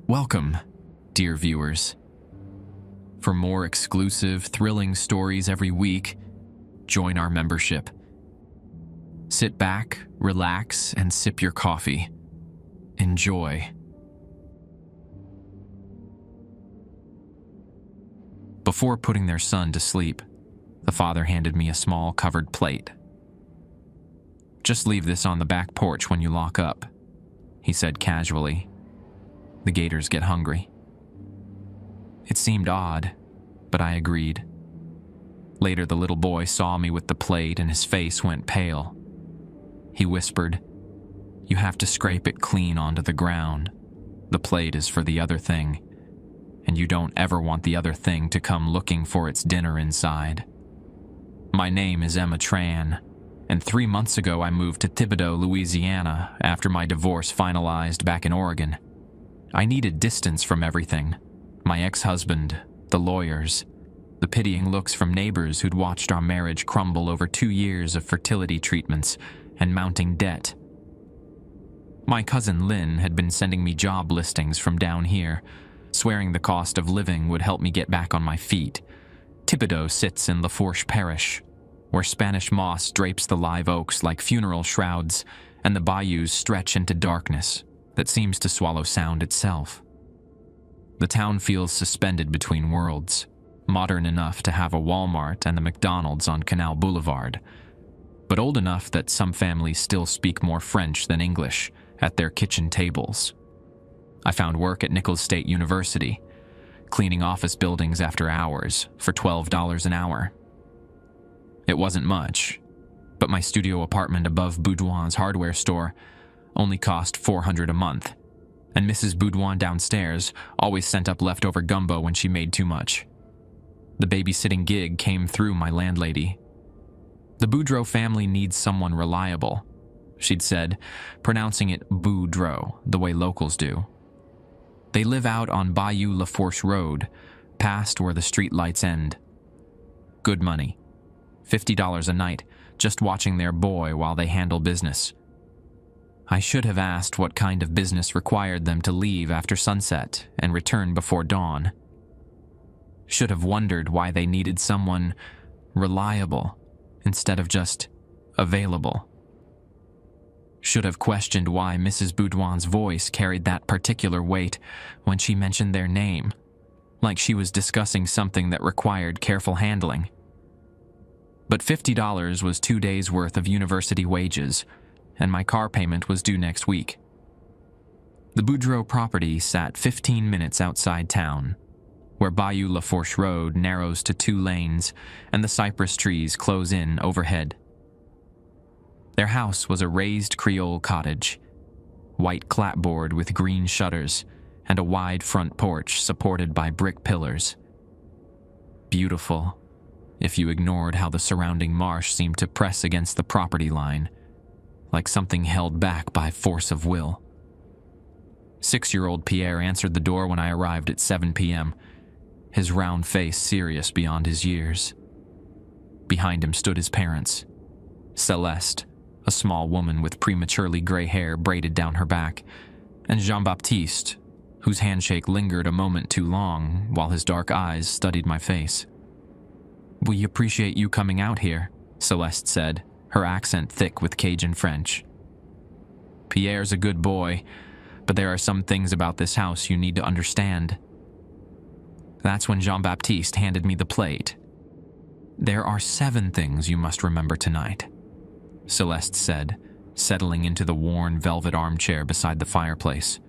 Welcome, dear viewers. For more exclusive, thrilling stories every week, join our membership. Sit back, relax, and sip your coffee. Enjoy. Before putting their son to sleep, the father handed me a small covered plate. "Just leave this on the back porch when you lock up," he said casually. "The gators get hungry." It seemed odd, but I agreed. Later, the little boy saw me with the plate and his face went pale. He whispered, "You have to scrape it clean onto the ground. The plate is for the other thing, and you don't ever want the other thing to come looking for its dinner inside." My name is Emma Tran, and 3 months ago I moved to Thibodaux, Louisiana, after my divorce finalized back in Oregon. I needed distance from everything: my ex-husband, the lawyers, the pitying looks from neighbors who'd watched our marriage crumble over 2 years of fertility treatments and mounting debt. My cousin Lynn had been sending me job listings from down here, swearing the cost of living would help me get back on my feet. Thibodaux sits in Lafourche Parish, where Spanish moss drapes the live oaks like funeral shrouds, and the bayous stretch into darkness that seems to swallow sound itself. The town feels suspended between worlds, modern enough to have a Walmart and the McDonald's on Canal Boulevard, but old enough that some families still speak more French than English at their kitchen tables. I found work at Nicholls State University, cleaning office buildings after hours for $12 an hour. It wasn't much, but my studio apartment above Boudouin's hardware store only cost $400 a month, and Mrs. Boudouin downstairs always sent up leftover gumbo when she made too much. The babysitting gig came through my landlady. "The Boudreau family needs someone reliable," she'd said, pronouncing it Boudreau, the way locals do. "They live out on Bayou Lafourche Road, past where the street lights end. Good money. $50 a night, just watching their boy while they handle business." I should have asked what kind of business required them to leave after sunset and return before dawn. Should have wondered why they needed someone reliable instead of just available. Should have questioned why Mrs. Boudouin's voice carried that particular weight when she mentioned their name, like she was discussing something that required careful handling. But $50 was 2 days' worth of university wages, and my car payment was due next week. The Boudreau property sat 15 minutes outside town, where Bayou Lafourche Road narrows to 2 lanes and the cypress trees close in overhead. Their house was a raised Creole cottage, white clapboard with green shutters and a wide front porch supported by brick pillars. Beautiful, if you ignored how the surrounding marsh seemed to press against the property line, like something held back by force of will. 6-year-old Pierre answered the door when I arrived at 7 p.m., his round face serious beyond his years. Behind him stood his parents, Celeste, a small woman with prematurely gray hair braided down her back, and Jean-Baptiste, whose handshake lingered a moment too long while his dark eyes studied my face. "We appreciate you coming out here," Celeste said, her accent thick with Cajun French. "Pierre's a good boy, but there are some things about this house you need to understand." That's when Jean-Baptiste handed me the plate. "There are 7 things you must remember tonight," Celeste said, settling into the worn velvet armchair beside the fireplace.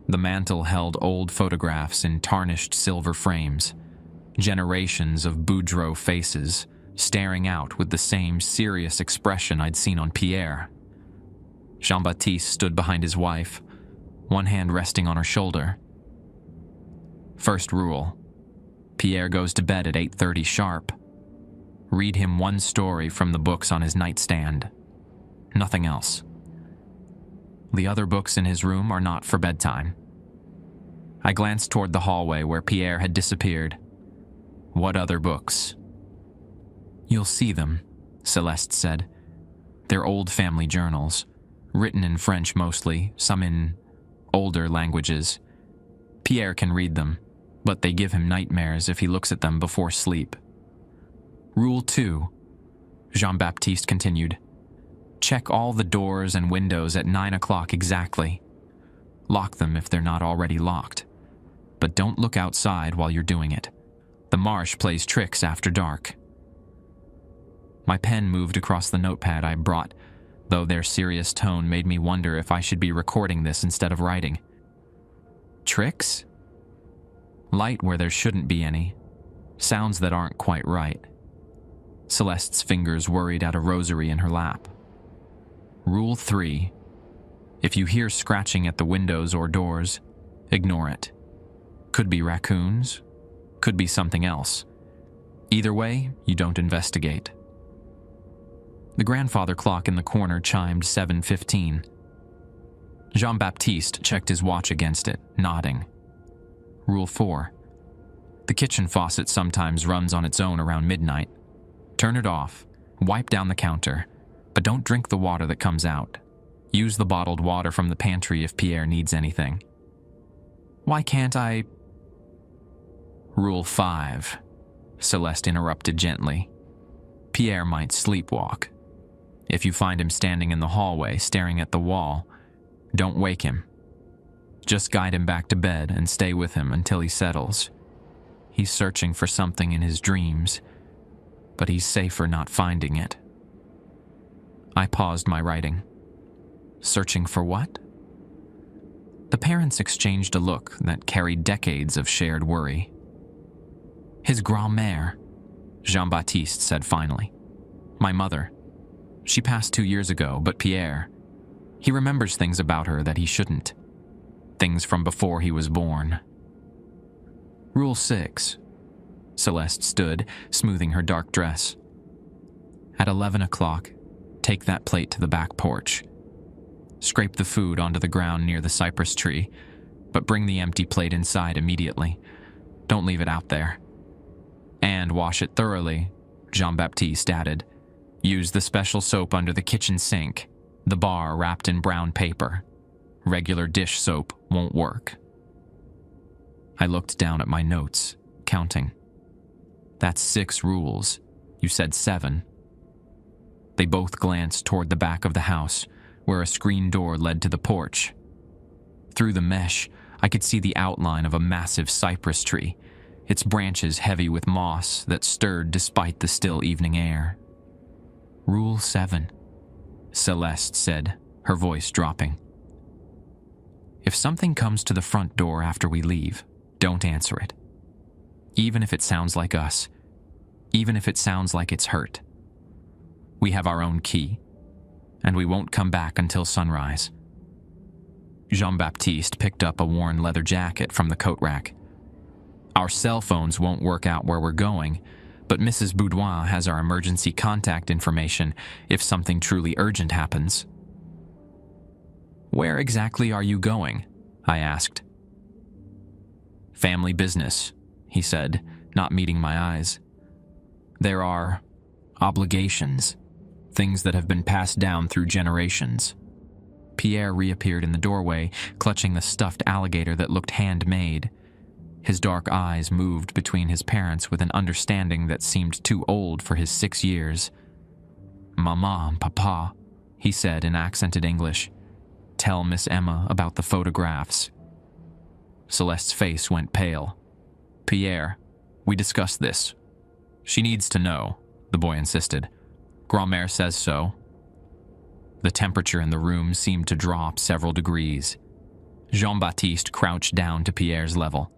The mantel held old photographs in tarnished silver frames, generations of Boudreau faces staring out with the same serious expression I'd seen on Pierre. Jean-Baptiste stood behind his wife, one hand resting on her shoulder. "First rule: Pierre goes to bed at 8:30 sharp. Read him one story from the books on his nightstand. Nothing else. The other books in his room are not for bedtime." I glanced toward the hallway where Pierre had disappeared. "What other books?" "You'll see them," Celeste said. "They're old family journals, written in French mostly, some in older languages. Pierre can read them, but they give him nightmares if he looks at them before sleep. Rule 2, Jean-Baptiste continued. Check all the doors and windows at 9 o'clock exactly. Lock them if they're not already locked. But don't look outside while you're doing it. The marsh plays tricks after dark. My pen moved across the notepad I brought, though their serious tone made me wonder if I should be recording this instead of writing. Tricks? Light where there shouldn't be any. Sounds that aren't quite right. Celeste's fingers worried at a rosary in her lap. Rule 3. If you hear scratching at the windows or doors, ignore it. Could be raccoons, could be something else. Either way, you don't investigate. The grandfather clock in the corner chimed 7:15. Jean-Baptiste checked his watch against it, nodding. Rule 4. The kitchen faucet sometimes runs on its own around midnight. Turn it off, wipe down the counter, but don't drink the water that comes out. Use the bottled water from the pantry if Pierre needs anything. Why can't I... Rule 5, Celeste interrupted gently. Pierre might sleepwalk. If you find him standing in the hallway staring at the wall, don't wake him. Just guide him back to bed and stay with him until he settles. He's searching for something in his dreams, but he's safer not finding it. I paused my writing. Searching for what? The parents exchanged a look that carried decades of shared worry. His grand-mère, Jean-Baptiste said finally. My mother. She passed 2 years ago, but Pierre, he remembers things about her that he shouldn't. Things from before he was born. Rule 6. Celeste stood, smoothing her dark dress. At 11 o'clock, take that plate to the back porch. Scrape the food onto the ground near the cypress tree, but bring the empty plate inside immediately. Don't leave it out there. And wash it thoroughly, Jean-Baptiste added. Use the special soap under the kitchen sink, the bar wrapped in brown paper. Regular dish soap won't work. I looked down at my notes, counting. That's 6 rules. You said 7. They both glanced toward the back of the house, where a screen door led to the porch. Through the mesh, I could see the outline of a massive cypress tree, its branches heavy with moss that stirred despite the still evening air. Rule 7, Celeste said, her voice dropping. If something comes to the front door after we leave, don't answer it. Even if it sounds like us, even if it sounds like it's hurt. We have our own key, and we won't come back until sunrise. Jean-Baptiste picked up a worn leather jacket from the coat rack. Our cell phones won't work out where we're going, but Mrs. Boudouin has our emergency contact information if something truly urgent happens. Where exactly are you going? I asked. Family business, he said, not meeting my eyes. There are obligations, things that have been passed down through generations. Pierre reappeared in the doorway, clutching the stuffed alligator that looked handmade. His dark eyes moved between his parents with an understanding that seemed too old for his 6 years. Mama and Papa, he said in accented English. Tell Miss Emma about the photographs. Celeste's face went pale. Pierre, we discussed this. She needs to know, the boy insisted. Grand-mère says so. The temperature in the room seemed to drop several degrees. Jean-Baptiste crouched down to Pierre's level.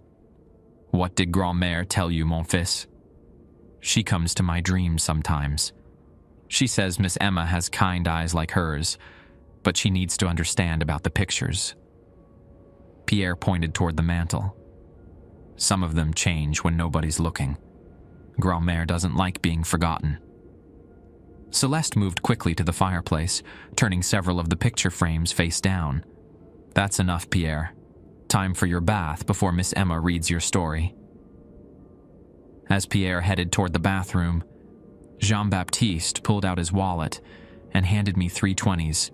What did Grand-mère tell you, mon fils? She comes to my dreams sometimes. She says Miss Emma has kind eyes like hers, but she needs to understand about the pictures. Pierre pointed toward the mantel. Some of them change when nobody's looking. Grand-mère doesn't like being forgotten. Celeste moved quickly to the fireplace, turning several of the picture frames face down. That's enough, Pierre. Time for your bath before Miss Emma reads your story. As Pierre headed toward the bathroom, Jean-Baptiste pulled out his wallet and handed me 3 20s.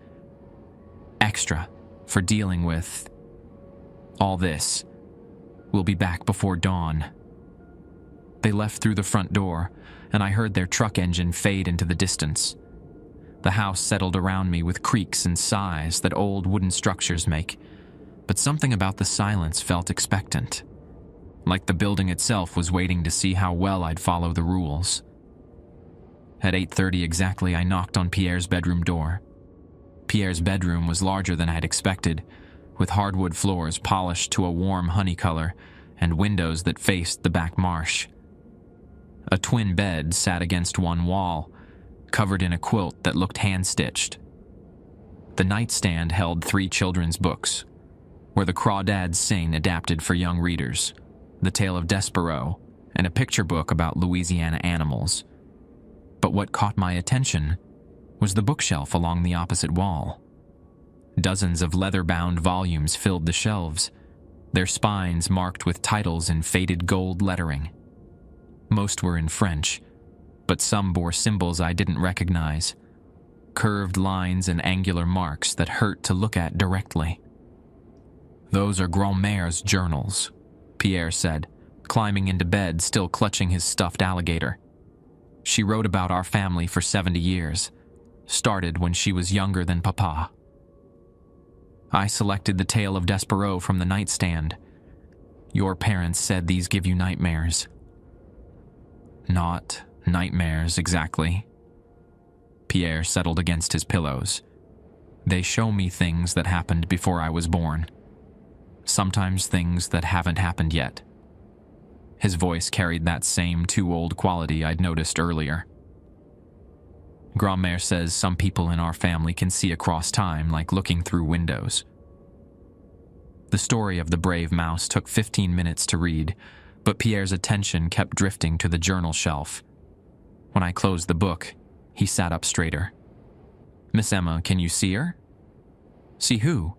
Extra for dealing with All this. We'll be back before dawn. They left through the front door, and I heard their truck engine fade into the distance. The house settled around me with creaks and sighs that old wooden structures make, but something about the silence felt expectant, like the building itself was waiting to see how well I'd follow the rules. At 8:30 exactly, I knocked on Pierre's bedroom door. Pierre's bedroom was larger than I had expected, with hardwood floors polished to a warm honey color and windows that faced the back marsh. A twin bed sat against one wall, covered in a quilt that looked hand-stitched. The nightstand held 3 children's books, Where the Crawdads Sing adapted for young readers, The Tale of Despereaux, and a picture book about Louisiana animals. But what caught my attention was the bookshelf along the opposite wall. Dozens of leather-bound volumes filled the shelves, their spines marked with titles in faded gold lettering. Most were in French, but some bore symbols I didn't recognize, curved lines and angular marks that hurt to look at directly. "Those are Grand-Mère's journals," Pierre said, climbing into bed, still clutching his stuffed alligator. "She wrote about our family for 70 years, started when she was younger than Papa." I selected The Tale of Despereaux from the nightstand. "Your parents said these give you nightmares." "Not nightmares, exactly." Pierre settled against his pillows. "They show me things that happened before I was born. Sometimes things that haven't happened yet." His voice carried that same too-old quality I'd noticed earlier. "Grand-Mère says some people in our family can see across time like looking through windows." The story of the brave mouse took 15 minutes to read, but Pierre's attention kept drifting to the journal shelf. When I closed the book, he sat up straighter. "Miss Emma, can you see her?" "See who?"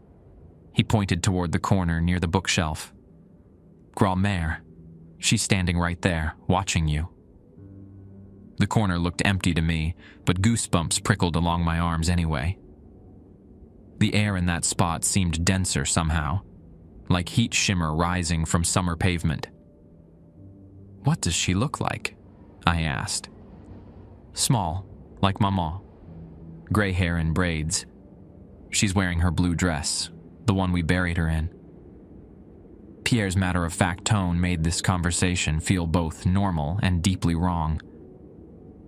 He pointed toward the corner near the bookshelf. "Grand-Mère. She's standing right there, watching you." The corner looked empty to me, but goosebumps prickled along my arms anyway. The air in that spot seemed denser somehow, like heat shimmer rising from summer pavement. "What does she look like?" I asked. "Small, like Maman. Gray hair and braids. She's wearing her blue dress, the one we buried her in." Pierre's matter-of-fact tone made this conversation feel both normal and deeply wrong.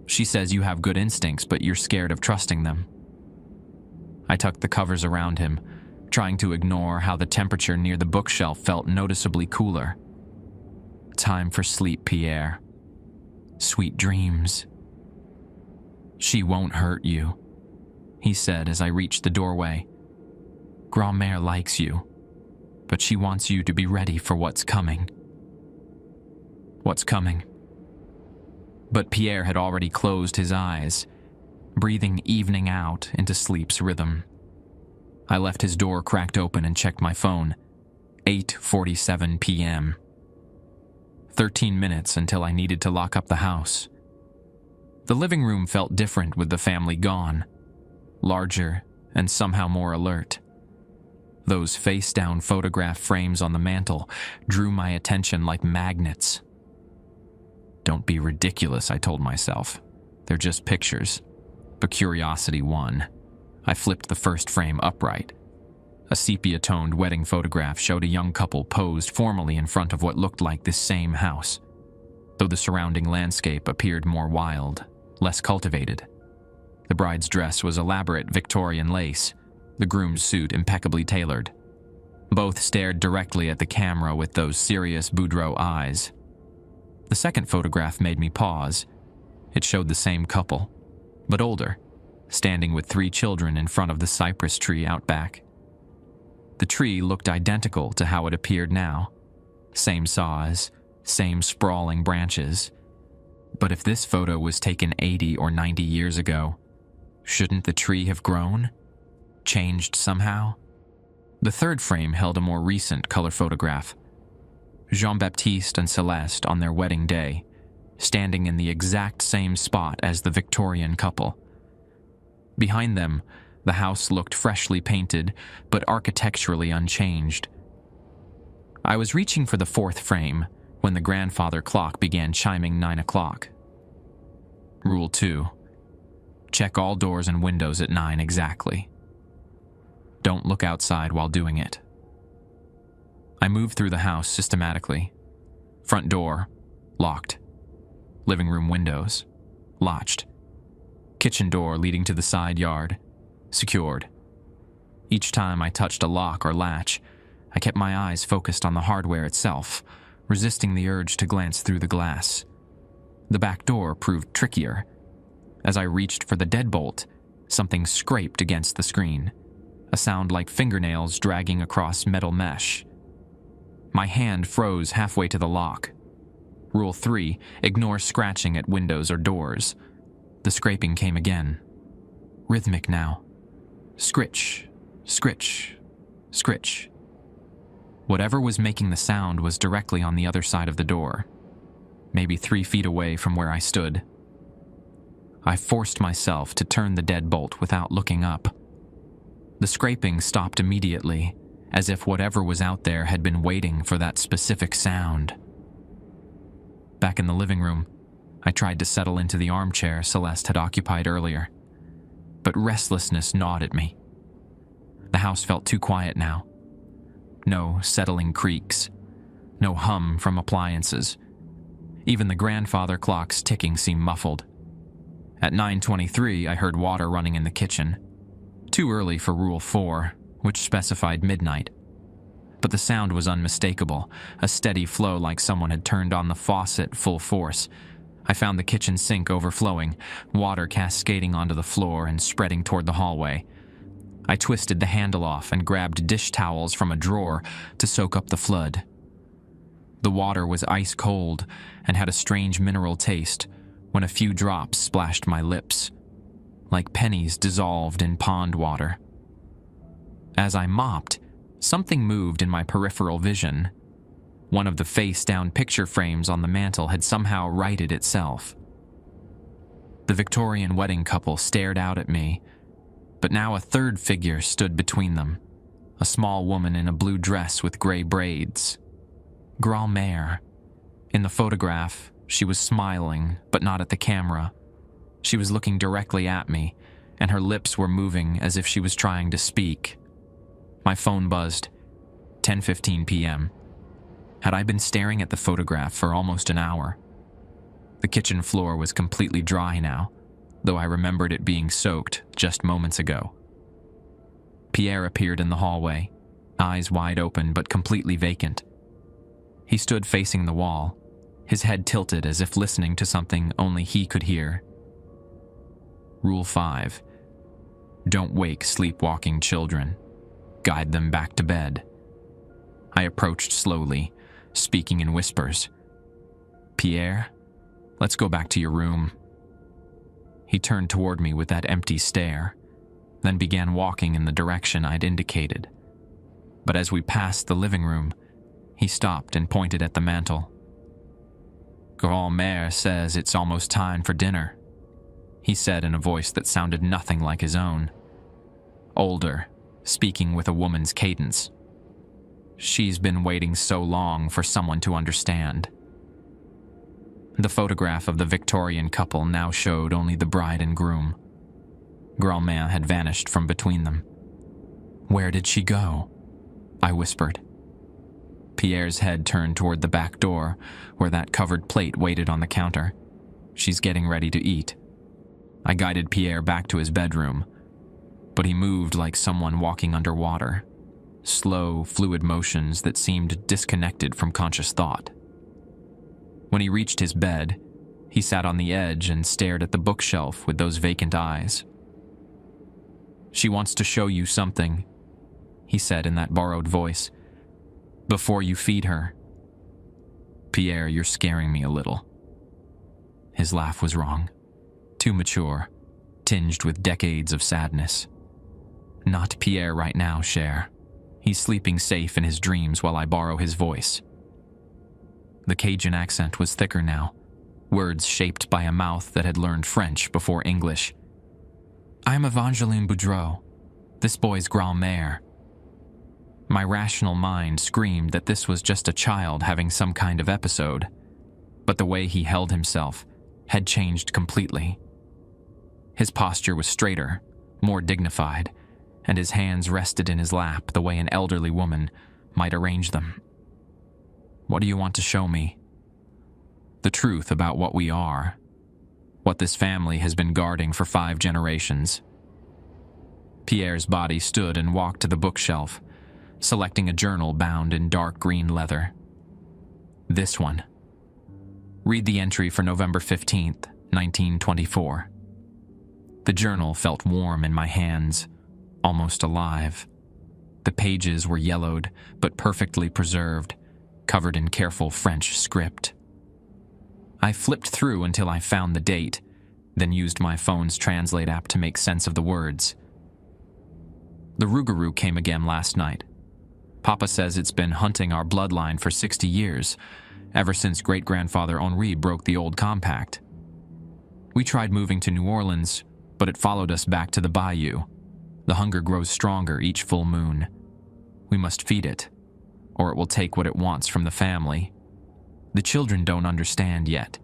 "She says you have good instincts, but you're scared of trusting them." I tucked the covers around him, trying to ignore how the temperature near the bookshelf felt noticeably cooler. "Time for sleep, Pierre. Sweet dreams." "She won't hurt you," he said as I reached the doorway. "Grand-Mère likes you, but she wants you to be ready for what's coming." "What's coming?" But Pierre had already closed his eyes, breathing evening out into sleep's rhythm. I left his door cracked open and checked my phone. 8:47 p.m. 13 minutes until I needed to lock up the house. The living room felt different with the family gone, larger and somehow more alert. Those face-down photograph frames on the mantel drew my attention like magnets. "Don't be ridiculous," I told myself. "They're just pictures." But curiosity won. I flipped the first frame upright. A sepia-toned wedding photograph showed a young couple posed formally in front of what looked like this same house, though the surrounding landscape appeared more wild, less cultivated. The bride's dress was elaborate Victorian lace, the groom's suit impeccably tailored. Both stared directly at the camera with those serious Boudreaux eyes. The second photograph made me pause. It showed the same couple, but older, standing with 3 children in front of the cypress tree out back. The tree looked identical to how it appeared now. Same saws, same sprawling branches. But if this photo was taken 80 or 90 years ago, shouldn't the tree have grown? Changed somehow? The third frame held a more recent color photograph. Jean-Baptiste and Celeste on their wedding day, standing in the exact same spot as the Victorian couple. Behind them, the house looked freshly painted, but architecturally unchanged. I was reaching for the fourth frame when the grandfather clock began chiming 9 o'clock. Rule 2. Check all doors and windows at 9 exactly. Don't look outside while doing it. I moved through the house systematically. Front door, locked. Living room windows, latched. Kitchen door leading to the side yard, secured. Each time I touched a lock or latch, I kept my eyes focused on the hardware itself, resisting the urge to glance through the glass. The back door proved trickier. As I reached for the deadbolt, something scraped against the screen, a sound like fingernails dragging across metal mesh. My hand froze halfway to the lock. Rule 3, ignore scratching at windows or doors. The scraping came again. Rhythmic now. Scritch, scritch, scritch. Whatever was making the sound was directly on the other side of the door, maybe 3 feet away from where I stood. I forced myself to turn the deadbolt without looking up. The scraping stopped immediately, as if whatever was out there had been waiting for that specific sound. Back in the living room, I tried to settle into the armchair Celeste had occupied earlier, but restlessness gnawed at me. The house felt too quiet now. No settling creaks, no hum from appliances. Even the grandfather clock's ticking seemed muffled. At 9:23, I heard water running in the kitchen. Too early for Rule 4, which specified midnight. But the sound was unmistakable, a steady flow like someone had turned on the faucet full force. I found the kitchen sink overflowing, water cascading onto the floor and spreading toward the hallway. I twisted the handle off and grabbed dish towels from a drawer to soak up the flood. The water was ice cold and had a strange mineral taste when a few drops splashed my lips, like pennies dissolved in pond water. As I mopped, something moved in my peripheral vision. One of the face-down picture frames on the mantel had somehow righted itself. The Victorian wedding couple stared out at me, but now a third figure stood between them, a small woman in a blue dress with gray braids. Grand-mère. In the photograph, she was smiling, but not at the camera. She was looking directly at me, and her lips were moving as if she was trying to speak. My phone buzzed. 10:15 p.m. Had I been staring at the photograph for almost an hour? The kitchen floor was completely dry now, though I remembered it being soaked just moments ago. Pierre appeared in the hallway, eyes wide open but completely vacant. He stood facing the wall, his head tilted as if listening to something only he could hear. Rule 5. Don't wake sleepwalking children. Guide them back to bed. I approached slowly, speaking in whispers. Pierre, let's go back to your room. He turned toward me with that empty stare, then began walking in the direction I'd indicated. But as we passed the living room, he stopped and pointed at the mantel. Grand-mère says it's almost time for dinner, he said in a voice that sounded nothing like his own. Older, speaking with a woman's cadence. She's been waiting so long for someone to understand. The photograph of the Victorian couple now showed only the bride and groom. Grand-mère had vanished from between them. Where did she go? I whispered. Pierre's head turned toward the back door, where that covered plate waited on the counter. She's getting ready to eat. I guided Pierre back to his bedroom, but he moved like someone walking underwater, slow, fluid motions that seemed disconnected from conscious thought. When he reached his bed, he sat on the edge and stared at the bookshelf with those vacant eyes. She wants to show you something, he said in that borrowed voice, before you feed her. Pierre, you're scaring me a little. His laugh was wrong, too mature, tinged with decades of sadness. Not Pierre right now, Cher. He's sleeping safe in his dreams while I borrow his voice. The Cajun accent was thicker now, words shaped by a mouth that had learned French before English. I'm Evangeline Boudreau, this boy's grand-mère. My rational mind screamed that this was just a child having some kind of episode, but the way he held himself had changed completely. His posture was straighter, more dignified, and his hands rested in his lap the way an elderly woman might arrange them. "What do you want to show me?" "The truth about what we are. What this family has been guarding for 5 generations." Pierre's body stood and walked to the bookshelf, selecting a journal bound in dark green leather. "This one. Read the entry for November 15th, 1924. The journal felt warm in my hands, almost alive. The pages were yellowed, but perfectly preserved, covered in careful French script. I flipped through until I found the date, then used my phone's translate app to make sense of the words. "The Rougarou came again last night. Papa says it's been hunting our bloodline for 60 years, ever since great-grandfather Henri broke the old compact. We tried moving to New Orleans, but it followed us back to the bayou. The hunger grows stronger each full moon. We must feed it, or it will take what it wants from the family. The children don't understand yet.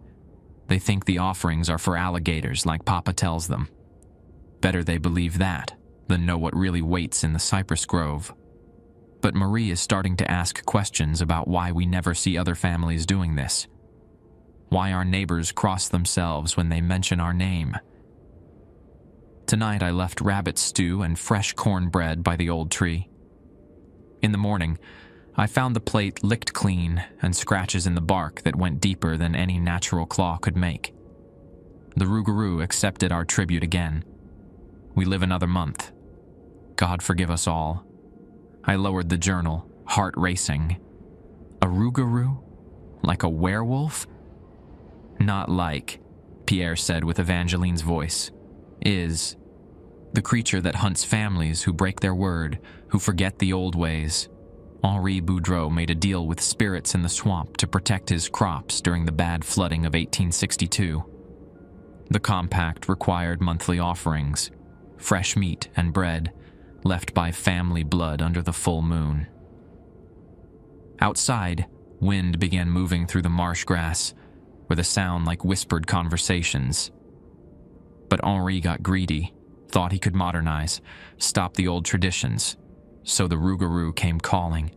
They think the offerings are for alligators like Papa tells them. Better they believe that than know what really waits in the cypress grove. But Marie is starting to ask questions about why we never see other families doing this. Why our neighbors cross themselves when they mention our name. Tonight I left rabbit stew and fresh cornbread by the old tree. In the morning, I found the plate licked clean and scratches in the bark that went deeper than any natural claw could make. The Rougarou accepted our tribute again. We live another month. God forgive us all." I lowered the journal, heart racing. A Rougarou? Like a werewolf? "Not like," Pierre said with Evangeline's voice. "Is. The creature that hunts families who break their word, who forget the old ways. Henri Boudreau made a deal with spirits in the swamp to protect his crops during the bad flooding of 1862. The compact required monthly offerings, fresh meat and bread, left by family blood under the full moon. Outside, wind began moving through the marsh grass, with a sound like whispered conversations. But Henri got greedy, thought he could modernize, stop the old traditions, so the Rougarou came calling.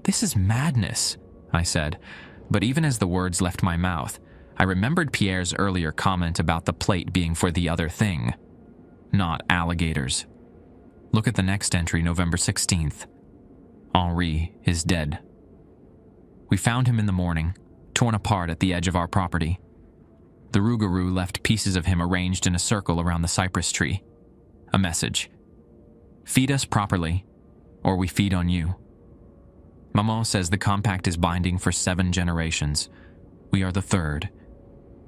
"This is madness," I said, but even as the words left my mouth, I remembered Pierre's earlier comment about the plate being for the other thing, not alligators. Look at the next entry, November 16th. Henri is dead. We found him in the morning, torn apart at the edge of our property. The Rougarou left pieces of him arranged in a circle around the cypress tree. A message. "Feed us properly, or we feed on you." Maman says the compact is binding for 7 generations. We are the 3rd.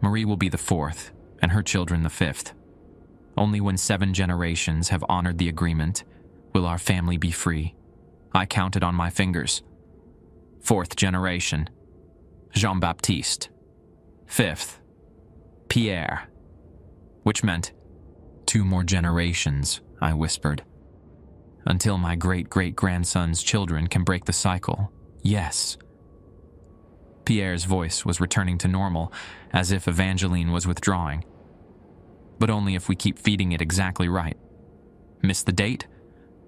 Marie will be the 4th, and her children the 5th. Only when 7 generations have honored the agreement will our family be free. I counted on my fingers. 4th generation, Jean-Baptiste. 5th, Pierre. Which meant 2 more generations, I whispered. Until my great-great-grandson's children can break the cycle, yes. Pierre's voice was returning to normal, as if Evangeline was withdrawing. But only if we keep feeding it exactly right. Miss the date?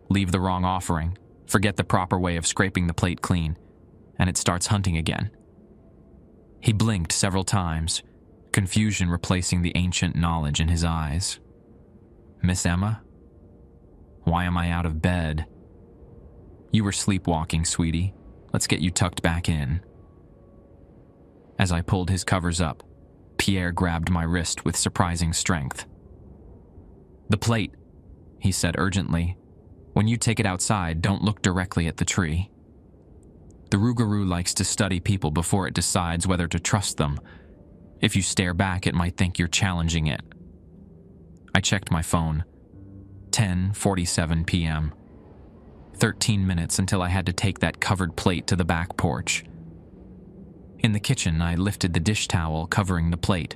Leave the wrong offering, forget the proper way of scraping the plate clean, and it starts hunting again. He blinked several times, confusion replacing the ancient knowledge in his eyes. "Miss Emma? Why am I out of bed?" "You were sleepwalking, sweetie. Let's get you tucked back in." As I pulled his covers up, Pierre grabbed my wrist with surprising strength. "The plate," he said urgently. "When you take it outside, don't look directly at the tree. The Rougarou likes to study people before it decides whether to trust them. If you stare back, it might think you're challenging it." I checked my phone. 10:47 p.m. 13 minutes until I had to take that covered plate to the back porch. In the kitchen, I lifted the dish towel covering the plate.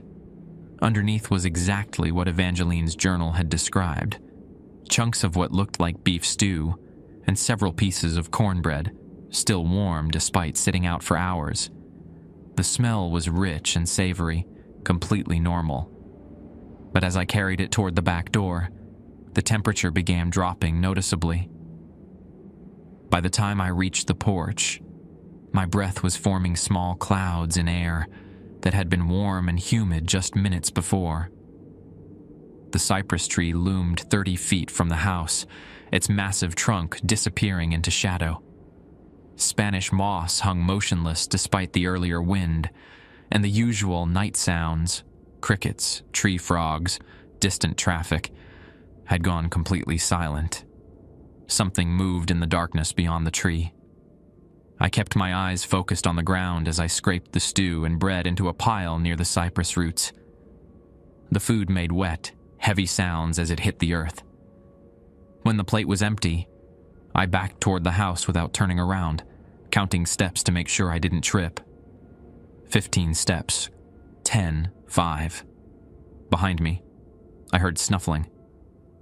Underneath was exactly what Evangeline's journal had described. Chunks of what looked like beef stew and several pieces of cornbread, still warm despite sitting out for hours. The smell was rich and savory, completely normal. But as I carried it toward the back door, the temperature began dropping noticeably. By the time I reached the porch, my breath was forming small clouds in air that had been warm and humid just minutes before. The cypress tree loomed 30 feet from the house, its massive trunk disappearing into shadow. Spanish moss hung motionless despite the earlier wind, and the usual night sounds, crickets, tree frogs, distant traffic, had gone completely silent. Something moved in the darkness beyond the tree. I kept my eyes focused on the ground as I scraped the stew and bread into a pile near the cypress roots. The food made wet, heavy sounds as it hit the earth. When the plate was empty, I backed toward the house without turning around, counting steps to make sure I didn't trip. 15 steps. 10, 5. Behind me, I heard snuffling,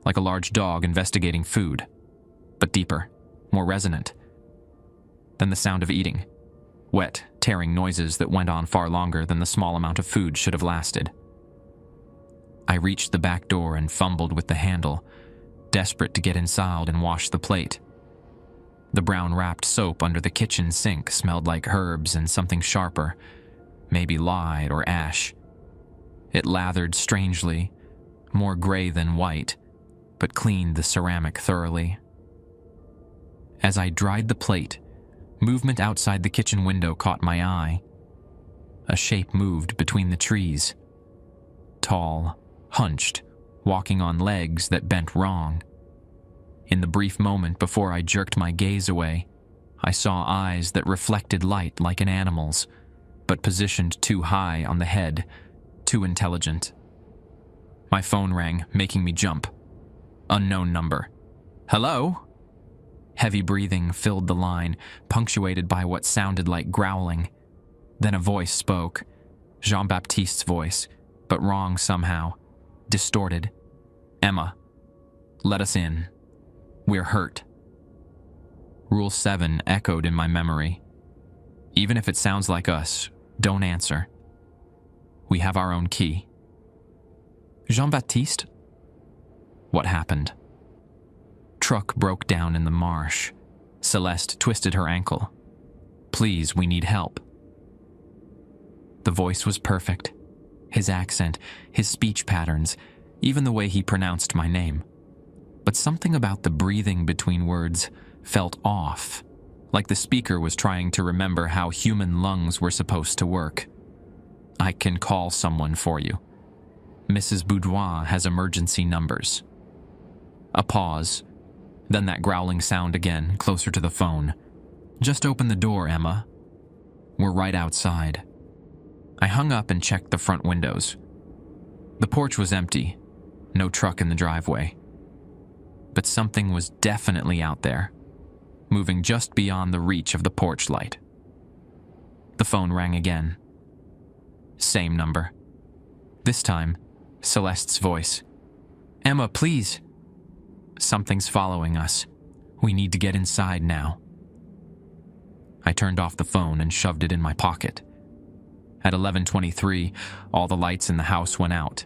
like a large dog investigating food, but deeper, more resonant. Then the sound of eating, wet, tearing noises that went on far longer than the small amount of food should have lasted. I reached the back door and fumbled with the handle, desperate to get inside and wash the plate. The brown-wrapped soap under the kitchen sink smelled like herbs and something sharper, maybe lye or ash. It lathered strangely, more gray than white, but cleaned the ceramic thoroughly. As I dried the plate, movement outside the kitchen window caught my eye. A shape moved between the trees. Tall, hunched, walking on legs that bent wrong. In the brief moment before I jerked my gaze away, I saw eyes that reflected light like an animal's, but positioned too high on the head, too intelligent. My phone rang, making me jump. Unknown number. Hello? Heavy breathing filled the line, punctuated by what sounded like growling. Then a voice spoke. Jean-Baptiste's voice, but wrong somehow. Distorted. Emma, let us in. We're hurt. Rule 7 echoed in my memory. Even if it sounds like us, don't answer. We have our own key. Jean-Baptiste? What happened? Truck broke down in the marsh. Celeste twisted her ankle. Please, we need help. The voice was perfect. His accent, his speech patterns, even the way he pronounced my name. But something about the breathing between words felt off, like the speaker was trying to remember how human lungs were supposed to work. I can call someone for you. Mrs. Boudoir has emergency numbers. A pause, then that growling sound again, closer to the phone. Just open the door, Emma. We're right outside. I hung up and checked the front windows. The porch was empty, no truck in the driveway. But something was definitely out there, moving just beyond the reach of the porch light. The phone rang again. Same number. This time, Celeste's voice. Emma, please. Something's following us. We need to get inside now. I turned off the phone and shoved it in my pocket. At 11:23, all the lights in the house went out.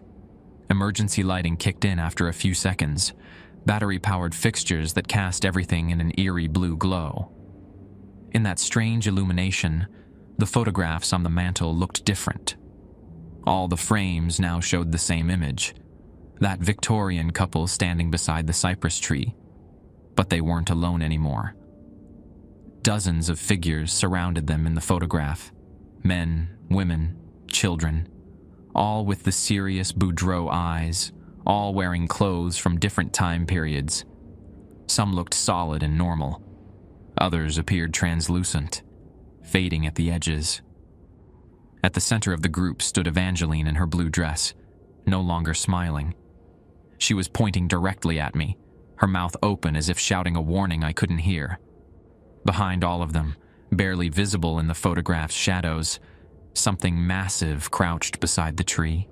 Emergency lighting kicked in after a few seconds, battery-powered fixtures that cast everything in an eerie blue glow. In that strange illumination, the photographs on the mantel looked different. All the frames now showed the same image, that Victorian couple standing beside the cypress tree, but they weren't alone anymore. Dozens of figures surrounded them in the photograph, men, women, children, all with the serious Boudreaux eyes, all wearing clothes from different time periods. Some looked solid and normal. Others appeared translucent, fading at the edges. At the center of the group stood Evangeline in her blue dress, no longer smiling. She was pointing directly at me, her mouth open as if shouting a warning I couldn't hear. Behind all of them, barely visible in the photograph's shadows, something massive crouched beside the tree.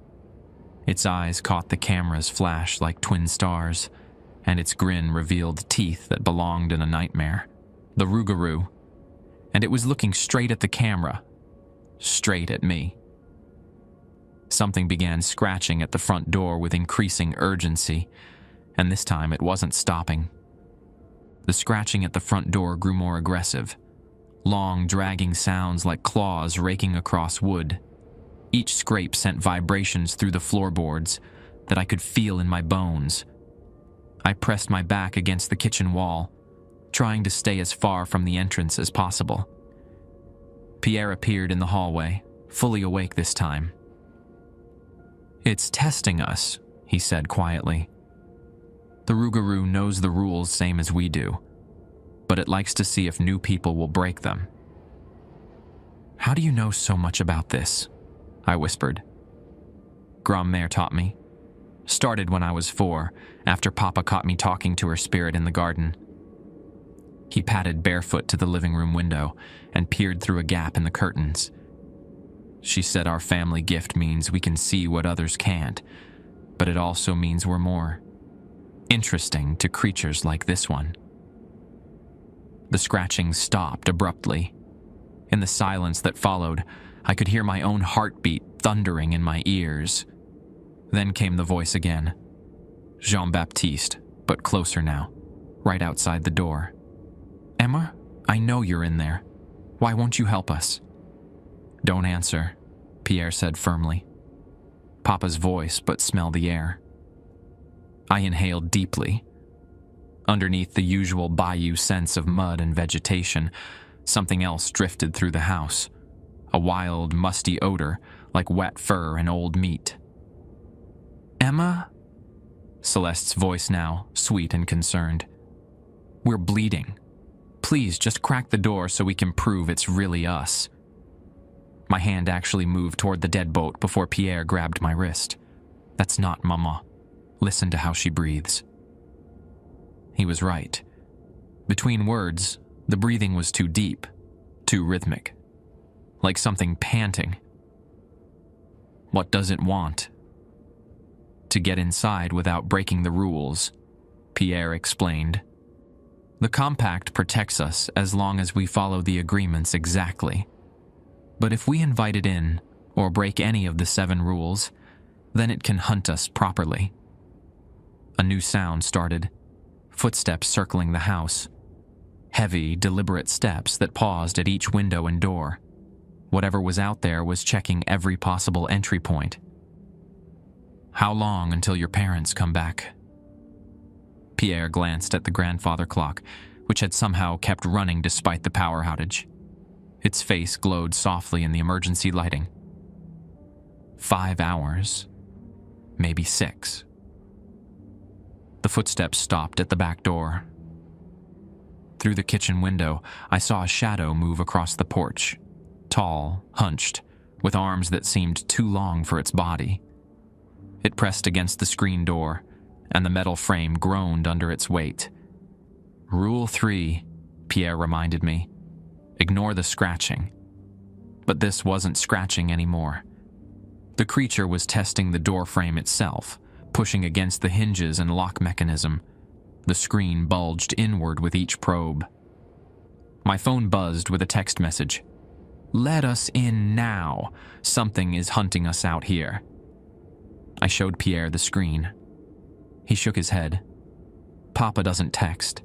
Its eyes caught the camera's flash like twin stars, and its grin revealed teeth that belonged in a nightmare. The rougarou. And it was looking straight at the camera. Straight at me. Something began scratching at the front door with increasing urgency, and this time it wasn't stopping. The scratching at the front door grew more aggressive. Long, dragging sounds like claws raking across wood. Each scrape sent vibrations through the floorboards that I could feel in my bones. I pressed my back against the kitchen wall, trying to stay as far from the entrance as possible. Pierre appeared in the hallway, fully awake this time. "It's testing us," he said quietly. "The rougarou knows the rules same as we do, but it likes to see if new people will break them." "How do you know so much about this?" I whispered. "Grand-mère taught me. Started when I was 4, after Papa caught me talking to her spirit in the garden." He padded barefoot to the living room window and peered through a gap in the curtains. "She said our family gift means we can see what others can't, but it also means we're more interesting to creatures like this one." The scratching stopped abruptly. In the silence that followed, I could hear my own heartbeat thundering in my ears. Then came the voice again. Jean-Baptiste, but closer now, right outside the door. "Emma, I know you're in there. Why won't you help us?" "Don't answer," Pierre said firmly. Papa's voice, but smell the air. I inhaled deeply. Underneath the usual bayou sense of mud and vegetation, something else drifted through the house. A wild, musty odor, like wet fur and old meat. "Emma?" Celeste's voice now, sweet and concerned. "We're bleeding. Please just crack the door so we can prove it's really us." My hand actually moved toward the deadbolt before Pierre grabbed my wrist. "That's not Mama. Listen to how she breathes." He was right. Between words, the breathing was too deep, too rhythmic. Like something panting. "What does it want?" "To get inside without breaking the rules," Pierre explained. "The compact protects us as long as we follow the agreements exactly. But if we invite it in, or break any of the 7 rules, then it can hunt us properly." A new sound started. Footsteps circling the house. Heavy, deliberate steps that paused at each window and door. Whatever was out there was checking every possible entry point. "How long until your parents come back?" Pierre glanced at the grandfather clock, which had somehow kept running despite the power outage. Its face glowed softly in the emergency lighting. 5 hours. Maybe 6. The footsteps stopped at the back door. Through the kitchen window, I saw a shadow move across the porch. Tall, hunched, with arms that seemed too long for its body. It pressed against the screen door, and the metal frame groaned under its weight. "Rule 3, Pierre reminded me. Ignore the scratching. But this wasn't scratching anymore. The creature was testing the door frame itself, pushing against the hinges and lock mechanism. The screen bulged inward with each probe. My phone buzzed with a text message. "Let us in now. Something is hunting us out here." I showed Pierre the screen. He shook his head. "Papa doesn't text.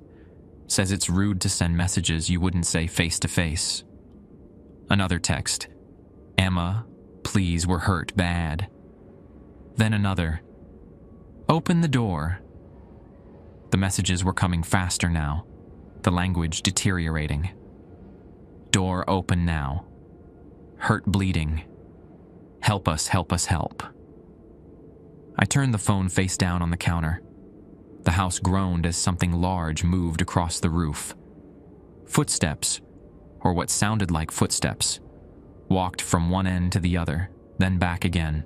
Says it's rude to send messages you wouldn't say face to face." Another text. "Emma, please, we're hurt bad." Then another. "Open the door." The messages were coming faster now, the language deteriorating. "Door open now. Hurt bleeding. Help us, help us, help." I turned the phone face down on the counter. The house groaned as something large moved across the roof. Footsteps, or what sounded like footsteps, walked from one end to the other, then back again.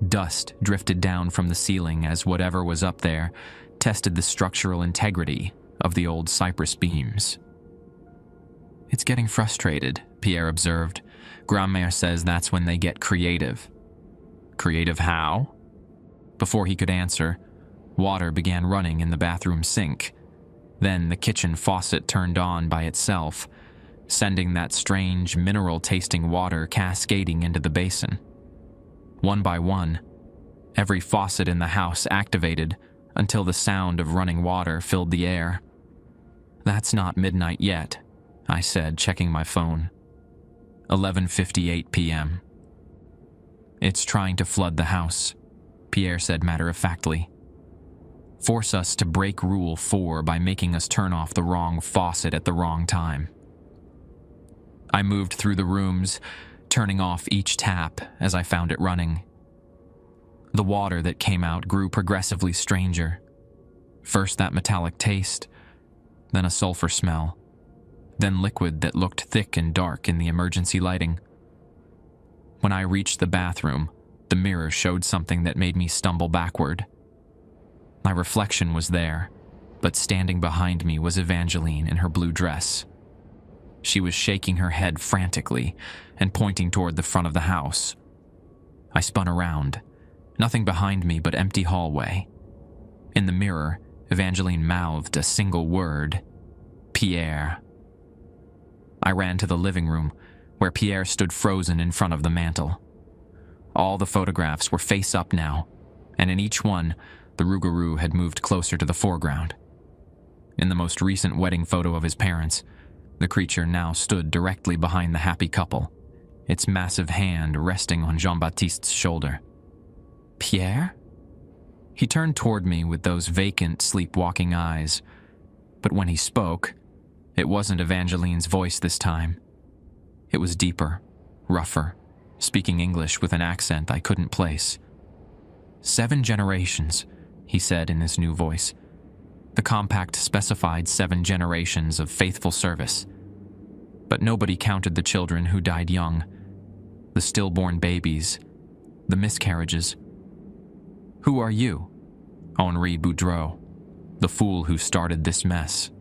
Dust drifted down from the ceiling as whatever was up there tested the structural integrity of the old cypress beams. "It's getting frustrated," Pierre observed. "Grand-mère says that's when they get creative." "Creative how?" Before he could answer, Water began running in the bathroom sink. Then the kitchen faucet turned on by itself, sending that strange mineral-tasting water cascading into the basin. One by one, every faucet in the house activated until the sound of running water filled the air. "That's not midnight yet," I said, checking my phone. 11:58 p.m. "It's trying to flood the house," Pierre said matter-of-factly. "Force us to break Rule 4 by making us turn off the wrong faucet at the wrong time." I moved through the rooms, turning off each tap as I found it running. The water that came out grew progressively stranger. First that metallic taste, then a sulfur smell, then liquid that looked thick and dark in the emergency lighting. When I reached the bathroom, the mirror showed something that made me stumble backward. My reflection was there, but standing behind me was Evangeline in her blue dress. She was shaking her head frantically and pointing toward the front of the house. I spun around. Nothing behind me but empty hallway. In the mirror, Evangeline mouthed a single word: "Pierre." I ran to the living room, where Pierre stood frozen in front of the mantel. All the photographs were face up now, and in each one, the rougarou had moved closer to the foreground. In the most recent wedding photo of his parents, the creature now stood directly behind the happy couple, its massive hand resting on Jean-Baptiste's shoulder. "Pierre?" He turned toward me with those vacant, sleepwalking eyes, but when he spoke, it wasn't Evangeline's voice this time. It was deeper, rougher, speaking English with an accent I couldn't place. "7 generations," he said in his new voice. The compact specified 7 generations of faithful service. But nobody counted the children who died young, the stillborn babies, the miscarriages. "Who are you?" Henri Boudreau, the fool who started this mess.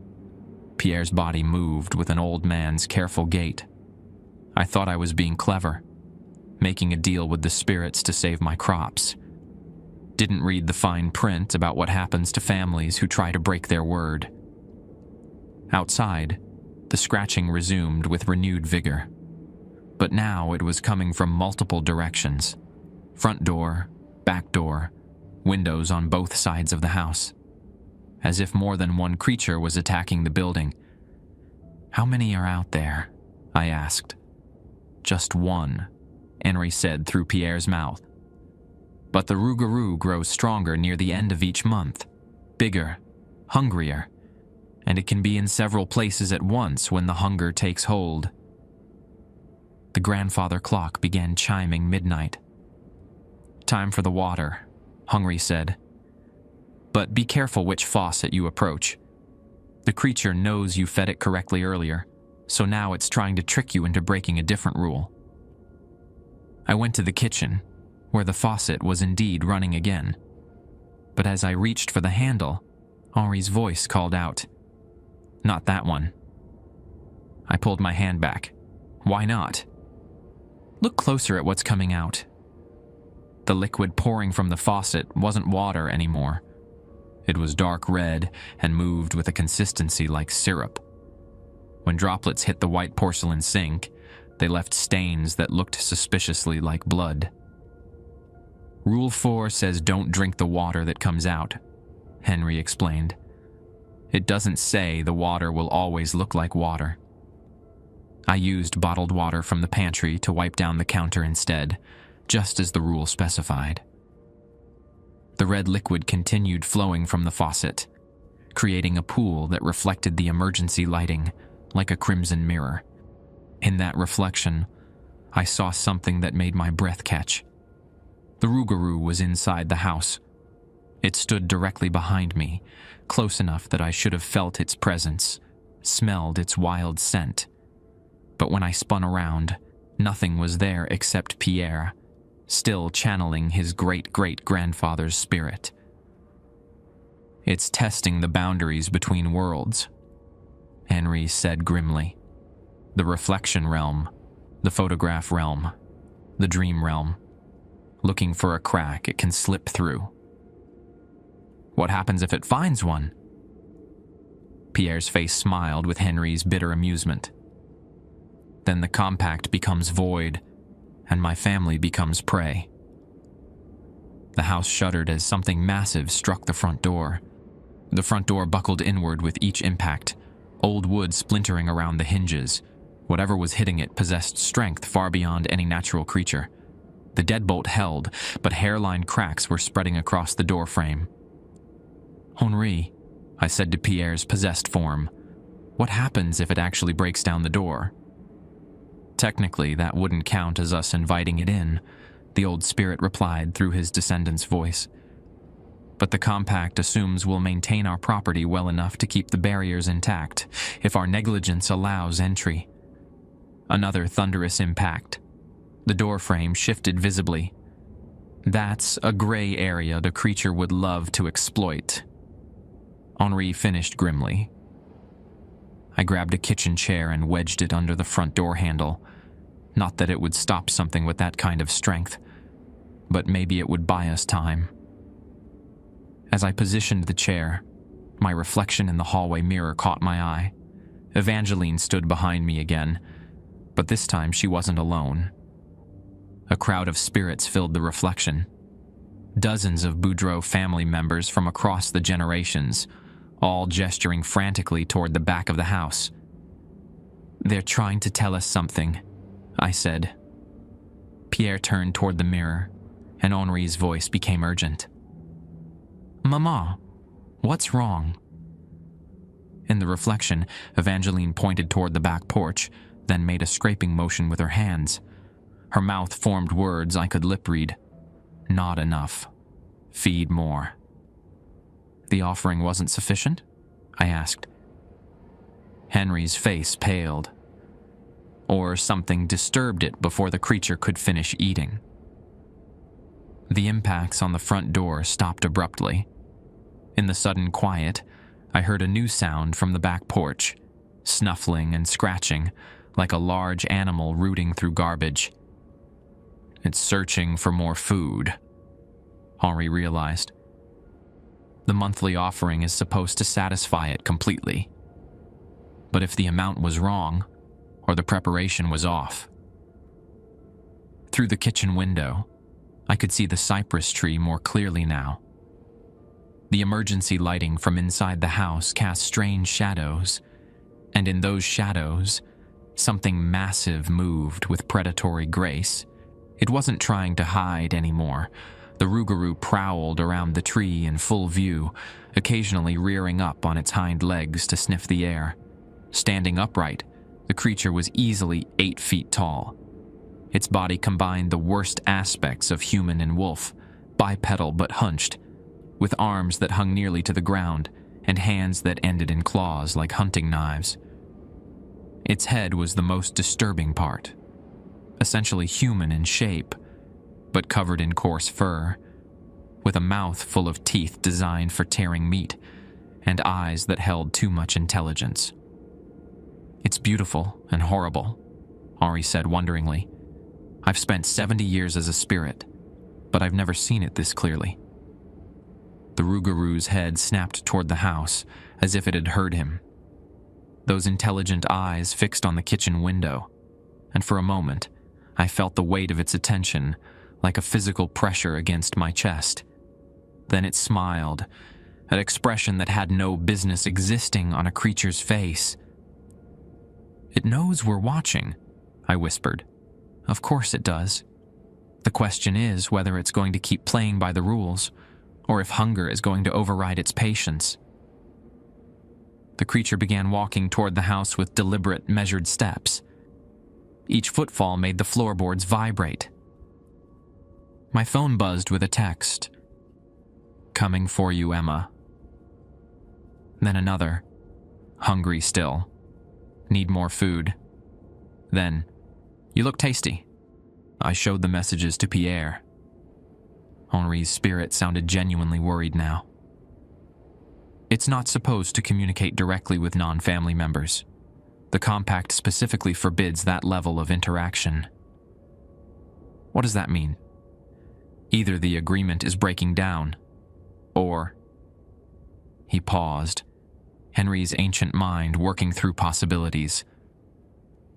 Pierre's body moved with an old man's careful gait. I thought I was being clever, making a deal with the spirits to save my crops. Didn't read the fine print about what happens to families who try to break their word. Outside, the scratching resumed with renewed vigor. But now it was coming from multiple directions. Front door, back door, windows on both sides of the house. As if more than one creature was attacking the building. "How many are out there?" I asked. "Just one," Henri said through Pierre's mouth. "But the rougarou grows stronger near the end of each month, bigger, hungrier, and it can be in several places at once when the hunger takes hold." The grandfather clock began chiming midnight. "Time for the water," Henri said. "But be careful which faucet you approach. The creature knows you fed it correctly earlier, so now it's trying to trick you into breaking a different rule." I went to the kitchen, where the faucet was indeed running again. But as I reached for the handle, Henri's voice called out, "Not that one." I pulled my hand back. "Why not?" "Look closer at what's coming out." The liquid pouring from the faucet wasn't water anymore. It was dark red and moved with a consistency like syrup. When droplets hit the white porcelain sink, they left stains that looked suspiciously like blood. "Rule 4 says don't drink the water that comes out," Henri explained. "It doesn't say the water will always look like water." I used bottled water from the pantry to wipe down the counter instead, just as the rule specified. The red liquid continued flowing from the faucet, creating a pool that reflected the emergency lighting like a crimson mirror. In that reflection, I saw something that made my breath catch. The rougarou was inside the house. It stood directly behind me, close enough that I should have felt its presence, smelled its wild scent. But when I spun around, nothing was there except Pierre, still channeling his great-great-grandfather's spirit. "It's testing the boundaries between worlds," Henri said grimly. "The reflection realm, the photograph realm, the dream realm, looking for a crack it can slip through." What happens if it finds one? Pierre's face smiled with Henry's bitter amusement. Then the compact becomes void, and my family becomes prey. The house shuddered as something massive struck the front door. The front door buckled inward with each impact, old wood splintering around the hinges. Whatever was hitting it possessed strength far beyond any natural creature. The deadbolt held, but hairline cracks were spreading across the door frame. "Henri," I said to Pierre's possessed form, "what happens if it actually breaks down the door?" "Technically, that wouldn't count as us inviting it in," the old spirit replied through his descendant's voice. "But the compact assumes we'll maintain our property well enough to keep the barriers intact if our negligence allows entry." Another thunderous impact. The door frame shifted visibly. "That's a gray area the creature would love to exploit," Henri finished grimly. I grabbed a kitchen chair and wedged it under the front door handle. Not that it would stop something with that kind of strength, but maybe it would buy us time. As I positioned the chair, my reflection in the hallway mirror caught my eye. Evangeline stood behind me again, but this time she wasn't alone. A crowd of spirits filled the reflection. Dozens of Boudreaux family members from across the generations, all gesturing frantically toward the back of the house. "They're trying to tell us something," I said. Pierre turned toward the mirror, and Henri's voice became urgent. "Mama, what's wrong?" In the reflection, Evangeline pointed toward the back porch, then made a scraping motion with her hands. Her mouth formed words I could lip read. "Not enough. Feed more." "The offering wasn't sufficient?" I asked. Henry's face paled. Or something disturbed it before the creature could finish eating. The impacts on the front door stopped abruptly. In the sudden quiet, I heard a new sound from the back porch, snuffling and scratching, like a large animal rooting through garbage. "It's searching for more food," Henri realized. The monthly offering is supposed to satisfy it completely. But if the amount was wrong, or the preparation was off. Through the kitchen window, I could see the cypress tree more clearly now. The emergency lighting from inside the house cast strange shadows, and in those shadows, something massive moved with predatory grace. It wasn't trying to hide anymore. The rougarou prowled around the tree in full view, occasionally rearing up on its hind legs to sniff the air. Standing upright, the creature was easily 8 feet tall. Its body combined the worst aspects of human and wolf, bipedal but hunched, with arms that hung nearly to the ground and hands that ended in claws like hunting knives. Its head was the most disturbing part, essentially human in shape, but covered in coarse fur, with a mouth full of teeth designed for tearing meat, and eyes that held too much intelligence. "It's beautiful and horrible," Henri said wonderingly. "I've spent 70 years as a spirit, but I've never seen it this clearly." The rougarou's head snapped toward the house, as if it had heard him. Those intelligent eyes fixed on the kitchen window, and for a moment, I felt the weight of its attention, like a physical pressure against my chest. Then it smiled, an expression that had no business existing on a creature's face. "It knows we're watching," I whispered. "Of course it does. The question is whether it's going to keep playing by the rules, or if hunger is going to override its patience." The creature began walking toward the house with deliberate, measured steps. Each footfall made the floorboards vibrate. My phone buzzed with a text. "Coming for you, Emma." Then another. "Hungry still. Need more food." Then, "You look tasty." I showed the messages to Pierre. Henri's spirit sounded genuinely worried now. It's not supposed to communicate directly with non-family members. The compact specifically forbids that level of interaction. What does that mean? Either the agreement is breaking down, or He paused, Henry's ancient mind working through possibilities.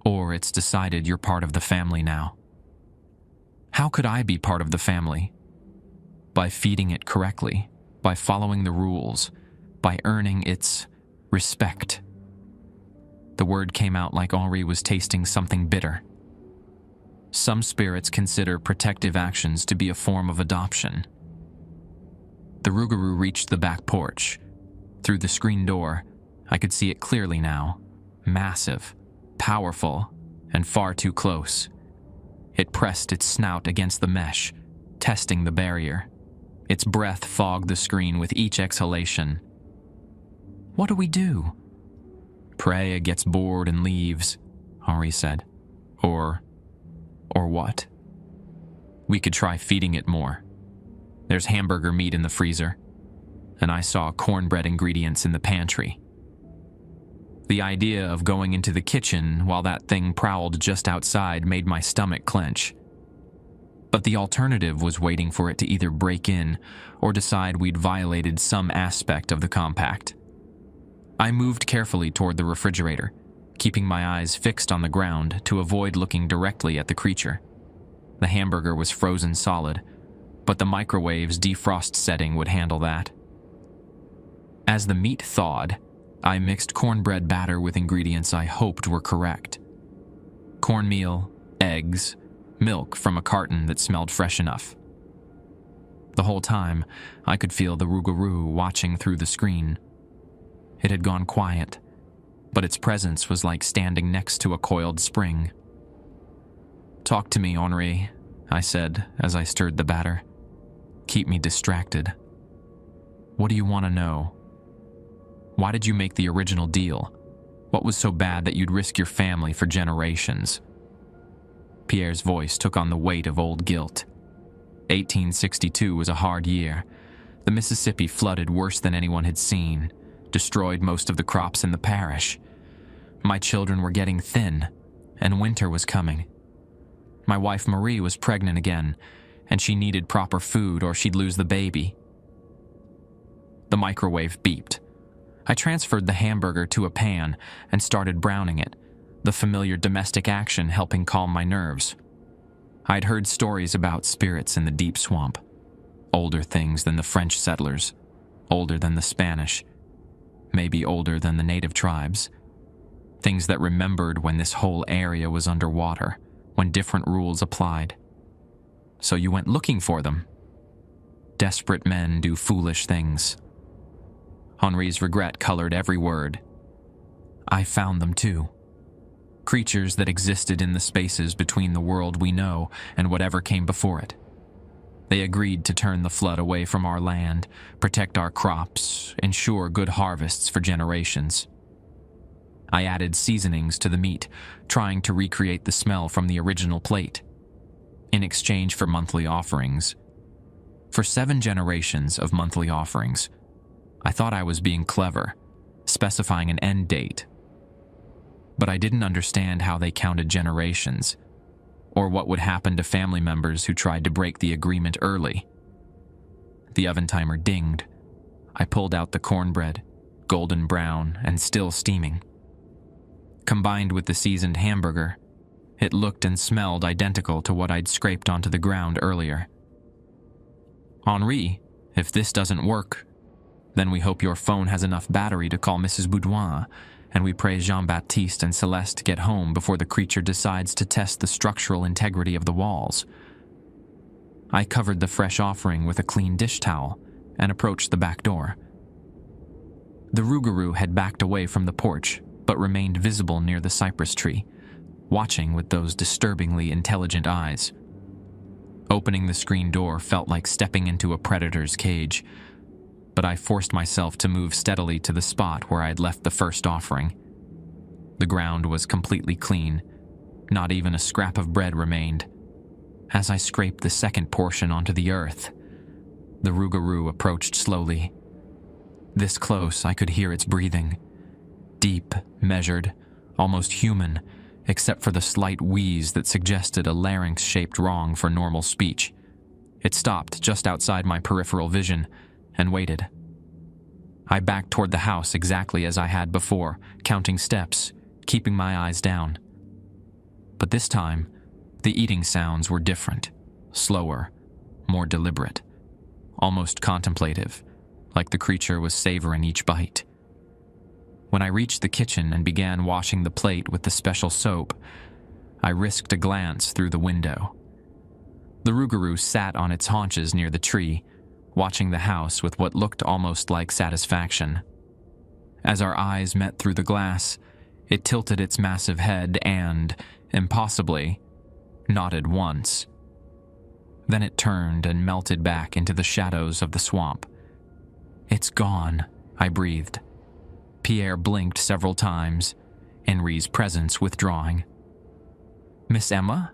Or it's decided you're part of the family now. How could I be part of the family? By feeding it correctly, by following the rules, by earning its respect. The word came out like Henri was tasting something bitter. Some spirits consider protective actions to be a form of adoption. The rougarou reached the back porch. Through the screen door, I could see it clearly now. Massive, powerful, and far too close. It pressed its snout against the mesh, testing the barrier. Its breath fogged the screen with each exhalation. What do we do? Prey gets bored and leaves, Henri said. Or what? We could try feeding it more. There's hamburger meat in the freezer, and I saw cornbread ingredients in the pantry. The idea of going into the kitchen while that thing prowled just outside made my stomach clench. But the alternative was waiting for it to either break in or decide we'd violated some aspect of the compact. I moved carefully toward the refrigerator, keeping my eyes fixed on the ground to avoid looking directly at the creature. The hamburger was frozen solid, but the microwave's defrost setting would handle that. As the meat thawed, I mixed cornbread batter with ingredients I hoped were correct. Cornmeal, eggs, milk from a carton that smelled fresh enough. The whole time, I could feel the rougarou watching through the screen. It had gone quiet, but its presence was like standing next to a coiled spring. Talk to me, Henri, I said as I stirred the batter. Keep me distracted. What do you want to know? Why did you make the original deal? What was so bad that you'd risk your family for generations? Pierre's voice took on the weight of old guilt. 1862 was a hard year. The Mississippi flooded worse than anyone had seen, destroyed most of the crops in the parish. My children were getting thin, and winter was coming. My wife Marie was pregnant again, and she needed proper food or she'd lose the baby. The microwave beeped. I transferred the hamburger to a pan and started browning it, the familiar domestic action helping calm my nerves. I'd heard stories about spirits in the deep swamp, older things than the French settlers, older than the Spanish, maybe older than the native tribes, things that remembered when this whole area was underwater, when different rules applied. So you went looking for them. Desperate men do foolish things. Henri's regret colored every word. I found them too. Creatures that existed in the spaces between the world we know and whatever came before it. They agreed to turn the flood away from our land, protect our crops, ensure good harvests for generations. I added seasonings to the meat, trying to recreate the smell from the original plate. In exchange for monthly offerings. For 7 generations of monthly offerings, I thought I was being clever, specifying an end date. But I didn't understand how they counted generations, or what would happen to family members who tried to break the agreement early. The oven timer dinged. I pulled out the cornbread, golden brown and still steaming. Combined with the seasoned hamburger, it looked and smelled identical to what I'd scraped onto the ground earlier. Henri, if this doesn't work, then we hope your phone has enough battery to call Mrs. Boudouin, and we pray Jean-Baptiste and Celeste get home before the creature decides to test the structural integrity of the walls. I covered the fresh offering with a clean dish towel and approached the back door. The rougarou had backed away from the porch, but remained visible near the cypress tree, watching with those disturbingly intelligent eyes. Opening the screen door felt like stepping into a predator's cage, but I forced myself to move steadily to the spot where I had left the first offering. The ground was completely clean. Not even a scrap of bread remained. As I scraped the second portion onto the earth, the rougarou approached slowly. This close, I could hear its breathing. Deep, measured, almost human, except for the slight wheeze that suggested a larynx-shaped wrong for normal speech. It stopped just outside my peripheral vision and waited. I backed toward the house exactly as I had before, counting steps, keeping my eyes down. But this time, the eating sounds were different, slower, more deliberate, almost contemplative, like the creature was savoring each bite. When I reached the kitchen and began washing the plate with the special soap, I risked a glance through the window. The rougarou sat on its haunches near the tree, watching the house with what looked almost like satisfaction. As our eyes met through the glass, it tilted its massive head and, impossibly, nodded once. Then it turned and melted back into the shadows of the swamp. "It's gone," I breathed. Pierre blinked several times, Henri's presence withdrawing. "Miss Emma?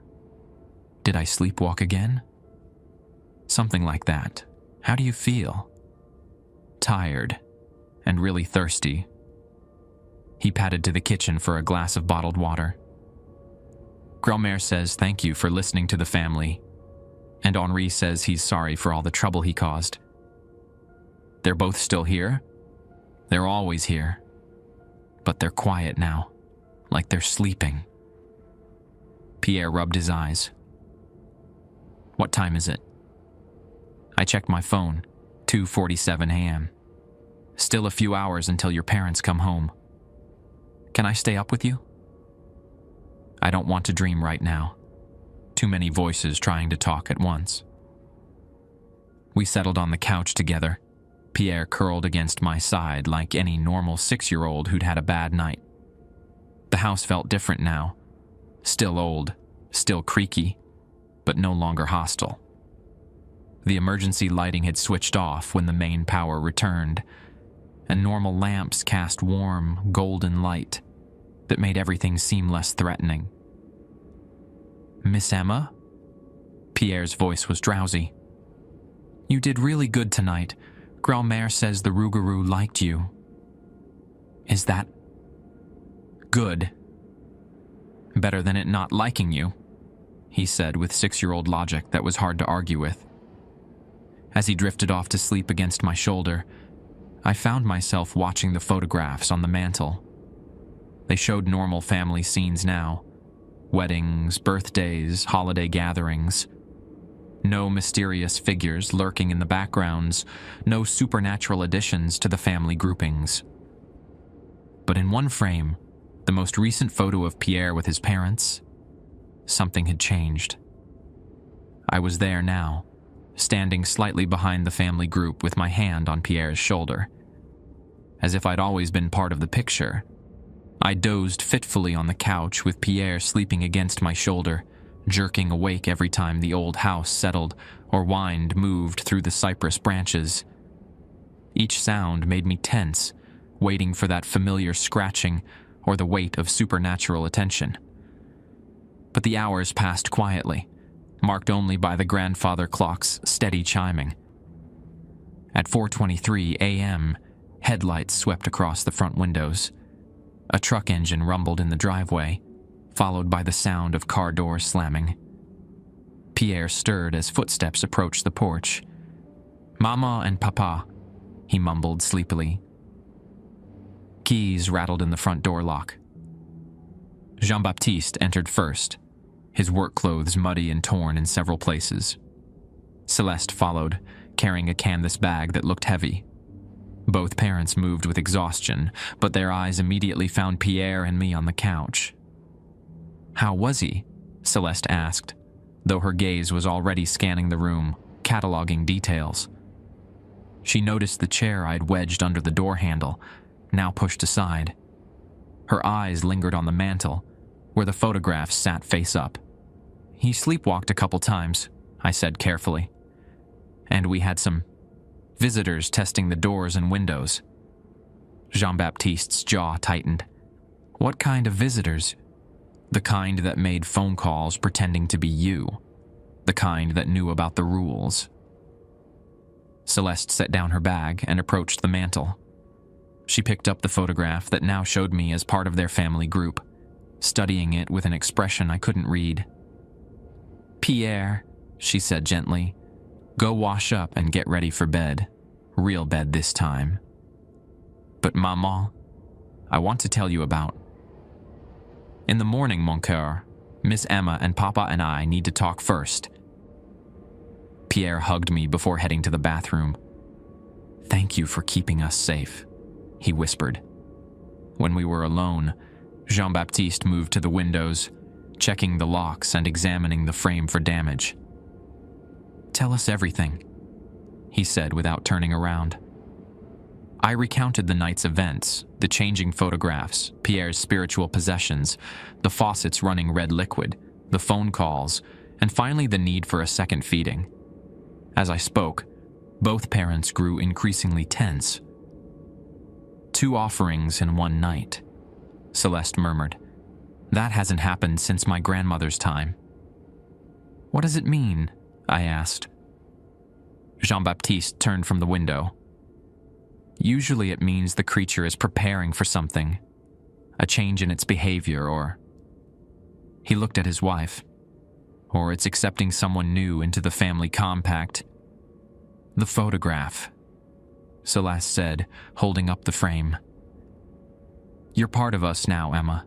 Did I sleepwalk again?" "Something like that. How do you feel?" "Tired, and really thirsty." He padded to the kitchen for a glass of bottled water. "Grandmère says thank you for listening to the family, and Henri says he's sorry for all the trouble he caused." "They're both still here?" "They're always here. But they're quiet now, like they're sleeping." Pierre rubbed his eyes. "What time is it?" I checked my phone, 2:47 a.m. "Still a few hours until your parents come home. Can I stay up with you?" "I don't want to dream right now. Too many voices trying to talk at once." We settled on the couch together, Pierre curled against my side like any normal 6-year-old who'd had a bad night. The house felt different now. Still old, still creaky, but no longer hostile. The emergency lighting had switched off when the main power returned, and normal lamps cast warm, golden light that made everything seem less threatening. "Miss Emma?" Pierre's voice was drowsy. "You did really good tonight. Grandmère says the rougarou liked you." "Is that good?" "Better than it not liking you," he said with 6-year-old logic that was hard to argue with. As he drifted off to sleep against my shoulder, I found myself watching the photographs on the mantel. They showed normal family scenes now. Weddings, birthdays, holiday gatherings. No mysterious figures lurking in the backgrounds, no supernatural additions to the family groupings. But in one frame, the most recent photo of Pierre with his parents, something had changed. I was there now, standing slightly behind the family group with my hand on Pierre's shoulder. As if I'd always been part of the picture, I dozed fitfully on the couch with Pierre sleeping against my shoulder, jerking awake every time the old house settled or wind moved through the cypress branches. Each sound made me tense, waiting for that familiar scratching or the weight of supernatural attention. But the hours passed quietly, marked only by the grandfather clock's steady chiming. At 4:23 a.m., headlights swept across the front windows. A truck engine rumbled in the driveway, followed by the sound of car doors slamming. Pierre stirred as footsteps approached the porch. "Mama and Papa," he mumbled sleepily. Keys rattled in the front door lock. Jean-Baptiste entered first, his work clothes muddy and torn in several places. Celeste followed, carrying a canvas bag that looked heavy. Both parents moved with exhaustion, but their eyes immediately found Pierre and me on the couch. "How was he?" Celeste asked, though her gaze was already scanning the room, cataloging details. She noticed the chair I'd wedged under the door handle, now pushed aside. Her eyes lingered on the mantel, where the photographs sat face up. "He sleepwalked a couple times," I said carefully. "And we had some visitors testing the doors and windows." Jean-Baptiste's jaw tightened. "What kind of visitors?" "The kind that made phone calls pretending to be you. The kind that knew about the rules." Celeste set down her bag and approached the mantel. She picked up the photograph that now showed me as part of their family group, studying it with an expression I couldn't read. "Pierre," she said gently, "go wash up and get ready for bed. Real bed this time." But maman, I want to tell you about. In the morning, mon cœur, Miss Emma and Papa and I need to talk first. Pierre hugged me before heading to the bathroom. Thank you for keeping us safe, he whispered. When we were alone, Jean-Baptiste moved to the windows, checking the locks and examining the frame for damage. Tell us everything, he said without turning around. I recounted the night's events, the changing photographs, Pierre's spiritual possessions, the faucets running red liquid, the phone calls, and finally the need for a second feeding. As I spoke, both parents grew increasingly tense. 2 offerings in one night, Celeste murmured. That hasn't happened since my grandmother's time. What does it mean? I asked. Jean-Baptiste turned from the window. Usually it means the creature is preparing for something, a change in its behavior, or... He looked at his wife. Or it's accepting someone new into the family compact. The photograph, Celeste said, holding up the frame. You're part of us now, Emma,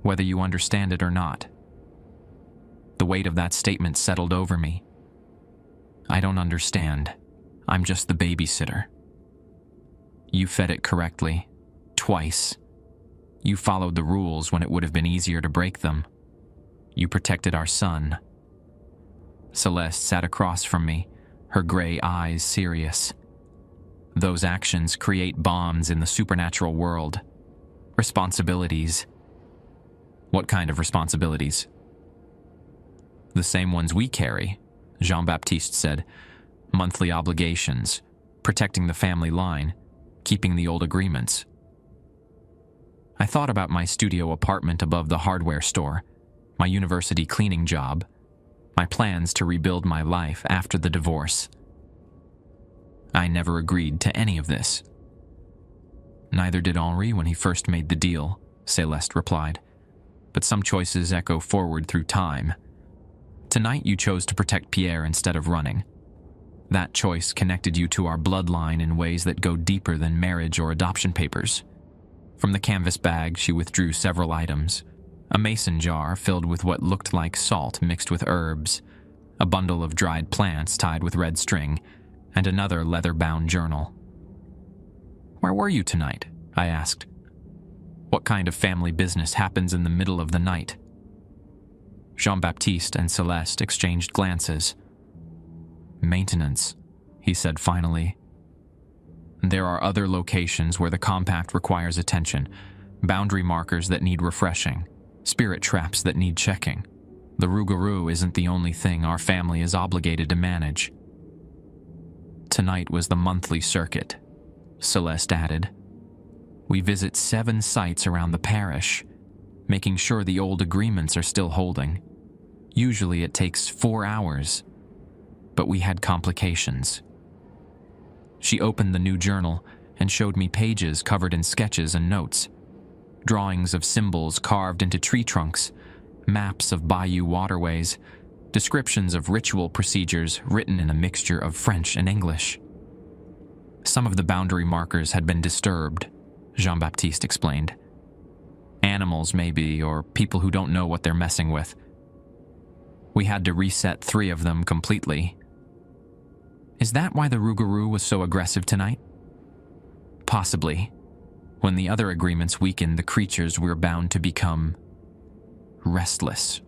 whether you understand it or not. The weight of that statement settled over me. I don't understand. I'm just the babysitter. You fed it correctly, twice. You followed the rules when it would have been easier to break them. You protected our son. Celeste sat across from me, her gray eyes serious. Those actions create bonds in the supernatural world. Responsibilities. What kind of responsibilities? The same ones we carry, Jean-Baptiste said. Monthly obligations, protecting the family line, keeping the old agreements. I thought about my studio apartment above the hardware store, my university cleaning job, my plans to rebuild my life after the divorce. I never agreed to any of this. Neither did Henri when he first made the deal, Celeste replied. But some choices echo forward through time. Tonight you chose to protect Pierre instead of running. That choice connected you to our bloodline in ways that go deeper than marriage or adoption papers. From the canvas bag, she withdrew several items. A mason jar filled with what looked like salt mixed with herbs, a bundle of dried plants tied with red string, and another leather-bound journal. Where were you tonight? I asked. What kind of family business happens in the middle of the night? Jean-Baptiste and Celeste exchanged glances. Maintenance, he said finally. There are other locations where the compact requires attention, boundary markers that need refreshing, spirit traps that need checking. The Rougarou isn't the only thing our family is obligated to manage. Tonight was the monthly circuit, Celeste added. We visit 7 sites around the parish, making sure the old agreements are still holding. Usually it takes 4 hours, but we had complications. She opened the new journal and showed me pages covered in sketches and notes, drawings of symbols carved into tree trunks, maps of bayou waterways, descriptions of ritual procedures written in a mixture of French and English. Some of the boundary markers had been disturbed, Jean-Baptiste explained. Animals, maybe, or people who don't know what they're messing with. We had to reset 3 of them completely. Is that why the Rougarou was so aggressive tonight? Possibly. When the other agreements weakened, the creatures were bound to become restless,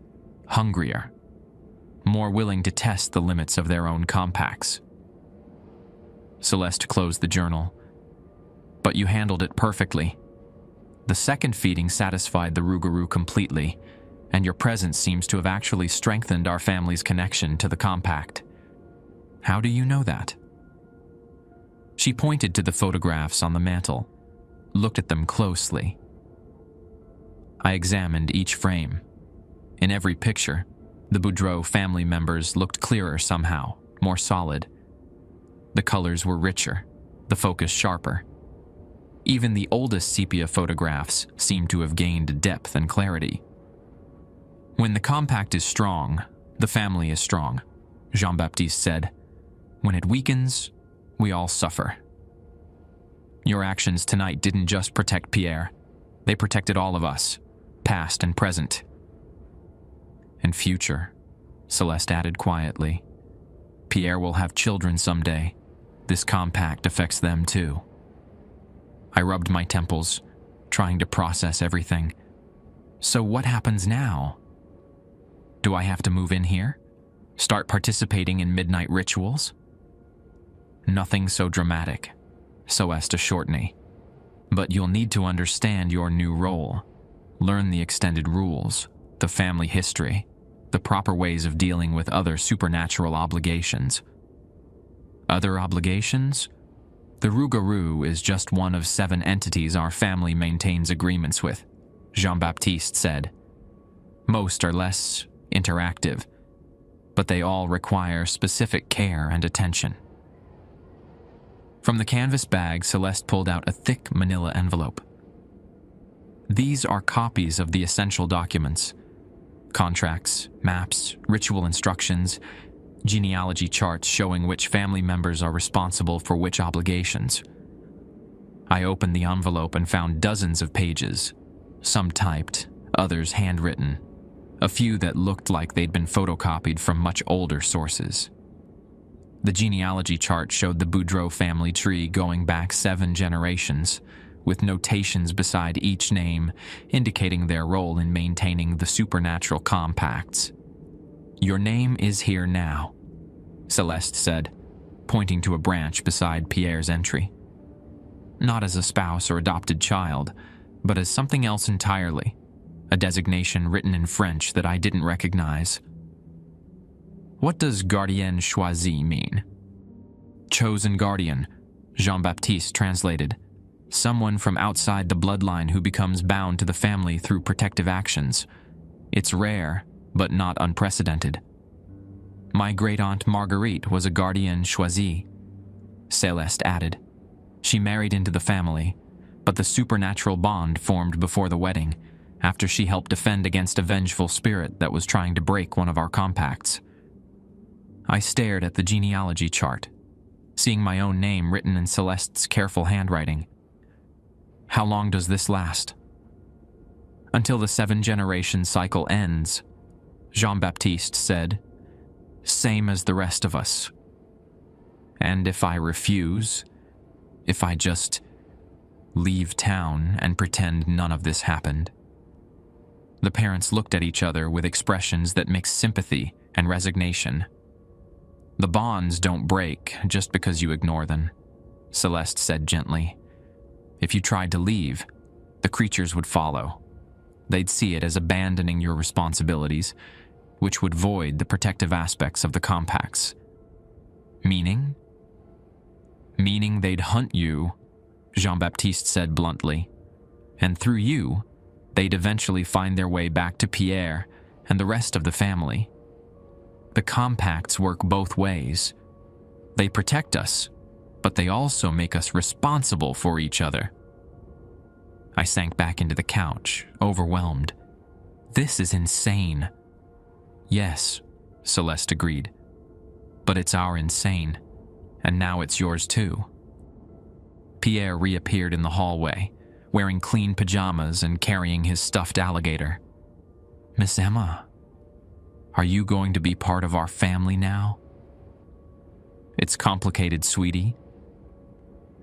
hungrier, more willing to test the limits of their own compacts. Celeste closed the journal. But you handled it perfectly. The second feeding satisfied the Rougarou completely, and your presence seems to have actually strengthened our family's connection to the compact. How do you know that? She pointed to the photographs on the mantel, looked at them closely. I examined each frame. In every picture, the Boudreau family members looked clearer somehow, more solid. The colors were richer, the focus sharper. Even the oldest sepia photographs seemed to have gained depth and clarity. When the compact is strong, the family is strong, Jean-Baptiste said. When it weakens, we all suffer. Your actions tonight didn't just protect Pierre. They protected all of us, past and present. And future, Celeste added quietly. Pierre will have children someday. This compact affects them too. I rubbed my temples, trying to process everything. So what happens now? Do I have to move in here? Start participating in midnight rituals? Nothing so dramatic, Celeste assured me. But you'll need to understand your new role. Learn the extended rules, the family history, the proper ways of dealing with other supernatural obligations. Other obligations? The Rougarou is just one of 7 entities our family maintains agreements with, Jean-Baptiste said. Most are less interactive, but they all require specific care and attention. From the canvas bag, Celeste pulled out a thick manila envelope. These are copies of the essential documents: contracts, maps, ritual instructions, genealogy charts showing which family members are responsible for which obligations. I opened the envelope and found dozens of pages, some typed, others handwritten, a few that looked like they'd been photocopied from much older sources. The genealogy chart showed the Boudreau family tree going back 7 generations, with notations beside each name indicating their role in maintaining the supernatural compacts. Your name is here now, Celeste said, pointing to a branch beside Pierre's entry. Not as a spouse or adopted child, but as something else entirely, a designation written in French that I didn't recognize. What does gardien choisi mean? Chosen guardian, Jean-Baptiste translated. Someone from outside the bloodline who becomes bound to the family through protective actions. It's rare, but not unprecedented. My great-aunt Marguerite was a gardien choisi, Celeste added. She married into the family, but the supernatural bond formed before the wedding, after she helped defend against a vengeful spirit that was trying to break one of our compacts. I stared at the genealogy chart, seeing my own name written in Celeste's careful handwriting. How long does this last? Until the 7-generation cycle ends, Jean-Baptiste said. Same as the rest of us. And if I refuse, if I just leave town and pretend none of this happened? The parents looked at each other with expressions that mixed sympathy and resignation. The bonds don't break just because you ignore them, Celeste said gently. If you tried to leave, the creatures would follow. They'd see it as abandoning your responsibilities, which would void the protective aspects of the compacts. Meaning? Meaning they'd hunt you, Jean-Baptiste said bluntly. And through you, they'd eventually find their way back to Pierre and the rest of the family. The compacts work both ways. They protect us, but they also make us responsible for each other. I sank back into the couch, overwhelmed. This is insane. Yes, Celeste agreed. But it's our insane, and now it's yours too. Pierre reappeared in the hallway, wearing clean pajamas and carrying his stuffed alligator. Miss Emma, are you going to be part of our family now? It's complicated, sweetie.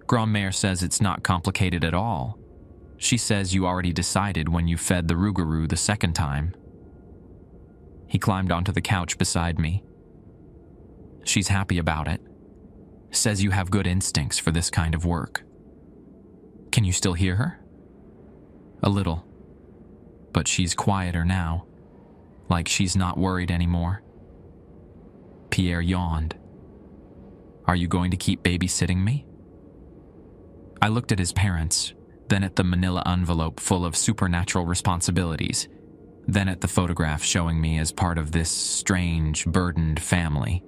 Grand-mère says it's not complicated at all. She says you already decided when you fed the Rougarou the second time. He climbed onto the couch beside me. She's happy about it. Says you have good instincts for this kind of work. Can you still hear her? A little. But she's quieter now. Like she's not worried anymore. Pierre yawned. Are you going to keep babysitting me? I looked at his parents, then at the manila envelope full of supernatural responsibilities, then at the photograph showing me as part of this strange, burdened family.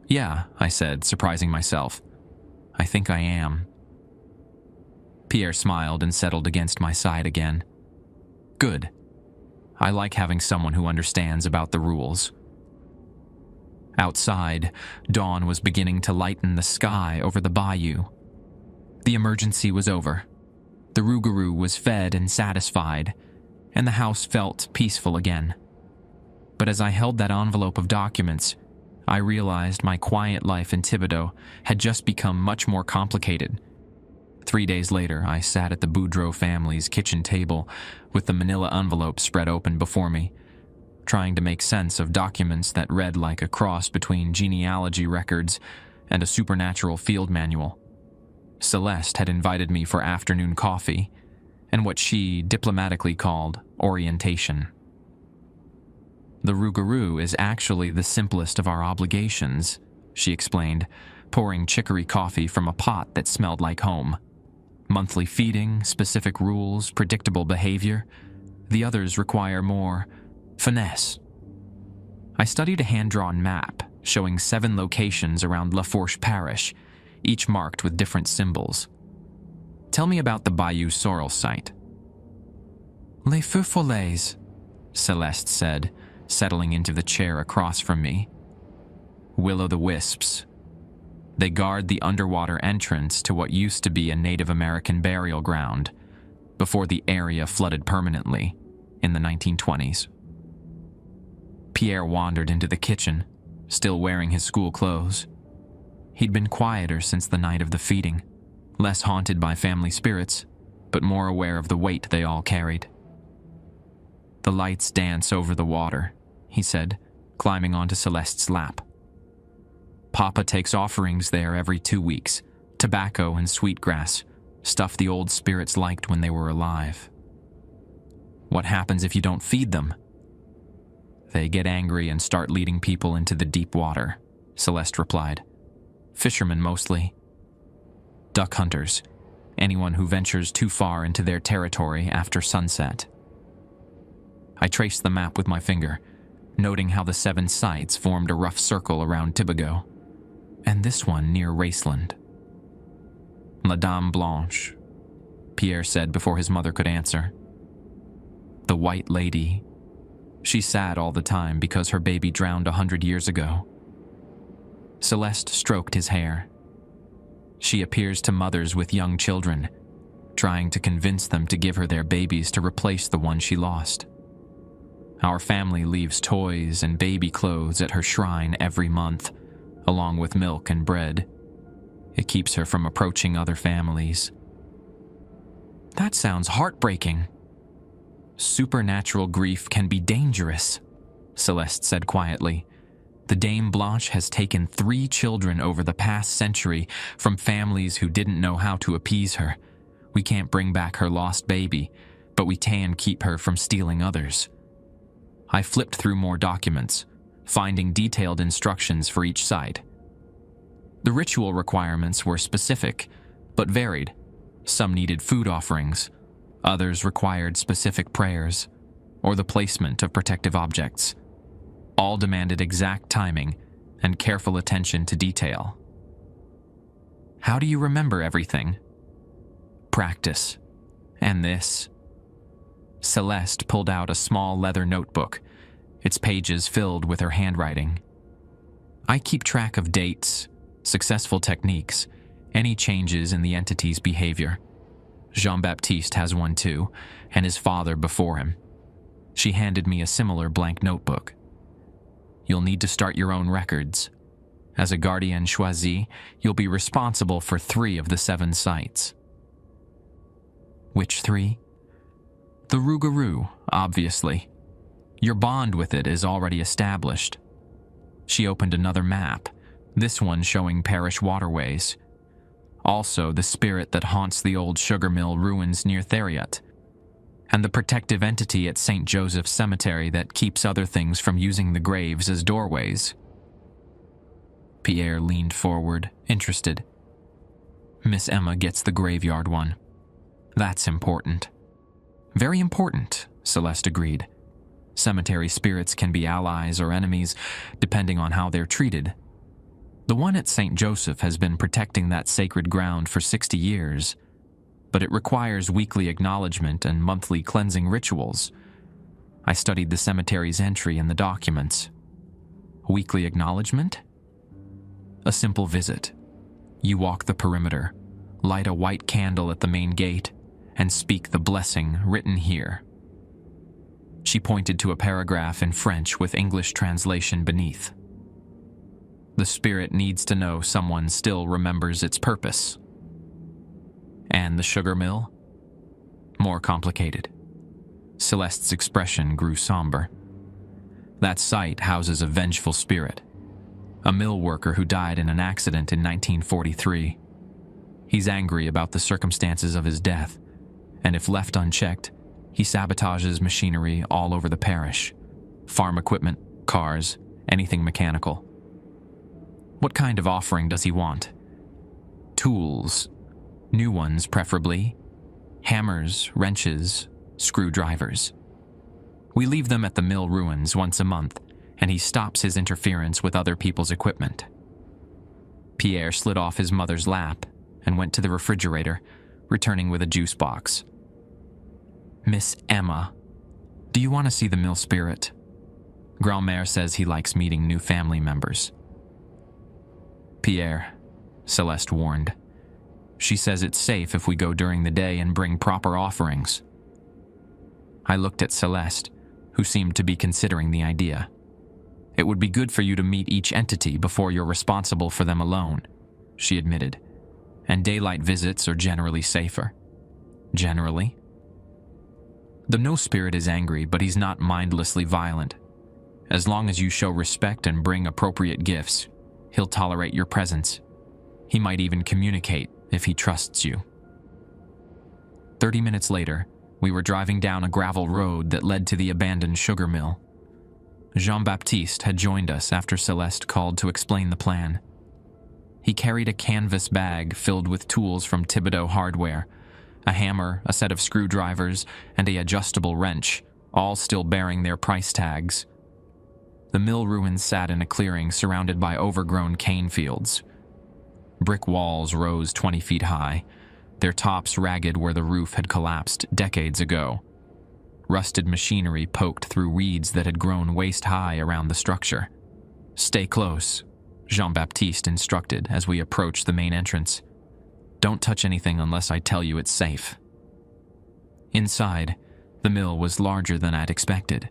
Yeah, I said, surprising myself. I think I am. Pierre smiled and settled against my side again. Good. I like having someone who understands about the rules. Outside, dawn was beginning to lighten the sky over the bayou. The emergency was over. The rougarou was fed and satisfied, and the house felt peaceful again. But as I held that envelope of documents, I realized my quiet life in Thibodeau had just become much more complicated. 3 days later, I sat at the Boudreau family's kitchen table with the manila envelope spread open before me, trying to make sense of documents that read like a cross between genealogy records and a supernatural field manual. Celeste had invited me for afternoon coffee and what she diplomatically called orientation. The rougarou is actually the simplest of our obligations, she explained, pouring chicory coffee from a pot that smelled like home. Monthly feeding, specific rules, predictable behavior. The others require more finesse. I studied a hand-drawn map showing 7 locations around La Fourche Parish, each marked with different symbols. Tell me about the Bayou Sorrel site. Les Feux Follets, Celeste said, settling into the chair across from me. Will-o'-the-wisps. They guard the underwater entrance to what used to be a Native American burial ground before the area flooded permanently in the 1920s. Pierre wandered into the kitchen, still wearing his school clothes. He'd been quieter since the night of the feeding, less haunted by family spirits, but more aware of the weight they all carried. The lights dance over the water, he said, climbing onto Celeste's lap. Papa takes offerings there every 2 weeks, tobacco and sweetgrass, stuff the old spirits liked when they were alive. What happens if you don't feed them? They get angry and start leading people into the deep water, Celeste replied. Fishermen mostly. Duck hunters, anyone who ventures too far into their territory after sunset. I traced the map with my finger, noting how the 7 sites formed a rough circle around Thibodeau, and this one near Raceland. La Dame Blanche, Pierre said before his mother could answer. The White Lady. She's sad all the time because her baby drowned 100 years ago. Celeste stroked his hair. She appears to mothers with young children, trying to convince them to give her their babies to replace the one she lost. Our family leaves toys and baby clothes at her shrine every month, along with milk and bread. It keeps her from approaching other families. That sounds heartbreaking. Supernatural grief can be dangerous, Celeste said quietly. The Dame Blanche has taken 3 children over the past century from families who didn't know how to appease her. We can't bring back her lost baby, but we can keep her from stealing others. I flipped through more documents, finding detailed instructions for each site. The ritual requirements were specific, but varied. Some needed food offerings, others required specific prayers, or the placement of protective objects. All demanded exact timing and careful attention to detail. How do you remember everything? Practice. And this. Celeste pulled out a small leather notebook, its pages filled with her handwriting. I keep track of dates, successful techniques, any changes in the entity's behavior. Jean-Baptiste has one too, and his father before him. She handed me a similar blank notebook. You'll need to start your own records. As a gardien choisi, you'll be responsible for 3 of the 7 sites. Which 3? The rougarou, obviously. Your bond with it is already established. She opened another map, this one showing parish waterways. Also the spirit that haunts the old sugar mill ruins near Theriot, and the protective entity at St. Joseph's Cemetery that keeps other things from using the graves as doorways. Pierre leaned forward, interested. Miss Emma gets the graveyard one. That's important. Very important, Celeste agreed. Cemetery spirits can be allies or enemies, depending on how they're treated. The one at St. Joseph has been protecting that sacred ground for 60 years, but it requires weekly acknowledgement and monthly cleansing rituals. I studied the cemetery's entry in the documents. Weekly acknowledgement? A simple visit. You walk the perimeter, light a white candle at the main gate, and speak the blessing written here." She pointed to a paragraph in French with English translation beneath. "The spirit needs to know someone still remembers its purpose." "And the sugar mill?" "More complicated." Celeste's expression grew somber. "That site houses a vengeful spirit, a mill worker who died in an accident in 1943. He's angry about the circumstances of his death, and if left unchecked, he sabotages machinery all over the parish. Farm equipment, cars, anything mechanical." "What kind of offering does he want?" "Tools. New ones, preferably. Hammers, wrenches, screwdrivers. We leave them at the mill ruins once a month, and he stops his interference with other people's equipment." Pierre slid off his mother's lap and went to the refrigerator, returning with a juice box. "Miss Emma, do you want to see the mill spirit? Grand-mère says he likes meeting new family members." "Pierre," Celeste warned. "She says it's safe if we go during the day and bring proper offerings." I looked at Celeste, who seemed to be considering the idea. "It would be good for you to meet each entity before you're responsible for them alone," she admitted. "And daylight visits are generally safer." "Generally?" "The no spirit is angry, but he's not mindlessly violent. As long as you show respect and bring appropriate gifts, he'll tolerate your presence. He might even communicate if he trusts you." 30 minutes later, we were driving down a gravel road that led to the abandoned sugar mill. Jean-Baptiste had joined us after Celeste called to explain the plan. He carried a canvas bag filled with tools from Thibodeau Hardware, a hammer, a set of screwdrivers, and an adjustable wrench, all still bearing their price tags. The mill ruins sat in a clearing surrounded by overgrown cane fields. Brick walls rose 20 feet high, their tops ragged where the roof had collapsed decades ago. Rusted machinery poked through weeds that had grown waist-high around the structure. "Stay close," Jean-Baptiste instructed as we approached the main entrance. "Don't touch anything unless I tell you it's safe." Inside, the mill was larger than I'd expected.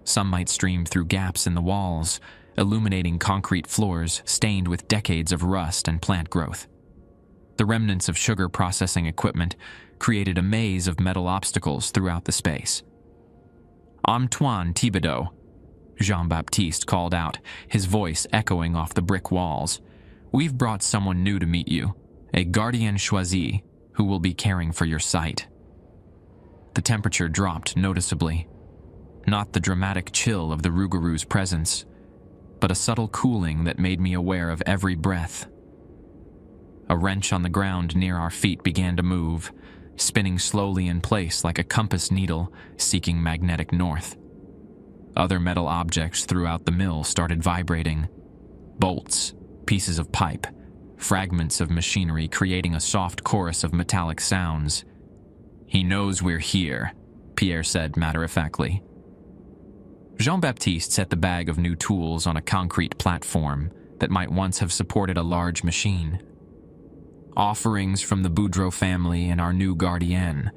Sunlight streamed through gaps in the walls, illuminating concrete floors stained with decades of rust and plant growth. The remnants of sugar processing equipment created a maze of metal obstacles throughout the space. "Antoine Thibodeau," Jean-Baptiste called out, his voice echoing off the brick walls. "We've brought someone new to meet you, a gardien choisi, who will be caring for your site." The temperature dropped noticeably. Not the dramatic chill of the Rougarous' presence, but a subtle cooling that made me aware of every breath. A wrench on the ground near our feet began to move, spinning slowly in place like a compass needle seeking magnetic north. Other metal objects throughout the mill started vibrating. Bolts, pieces of pipe, fragments of machinery creating a soft chorus of metallic sounds. "He knows we're here," Pierre said matter-of-factly. Jean-Baptiste set the bag of new tools on a concrete platform that might once have supported a large machine. "Offerings from the Boudreau family and our new gardienne.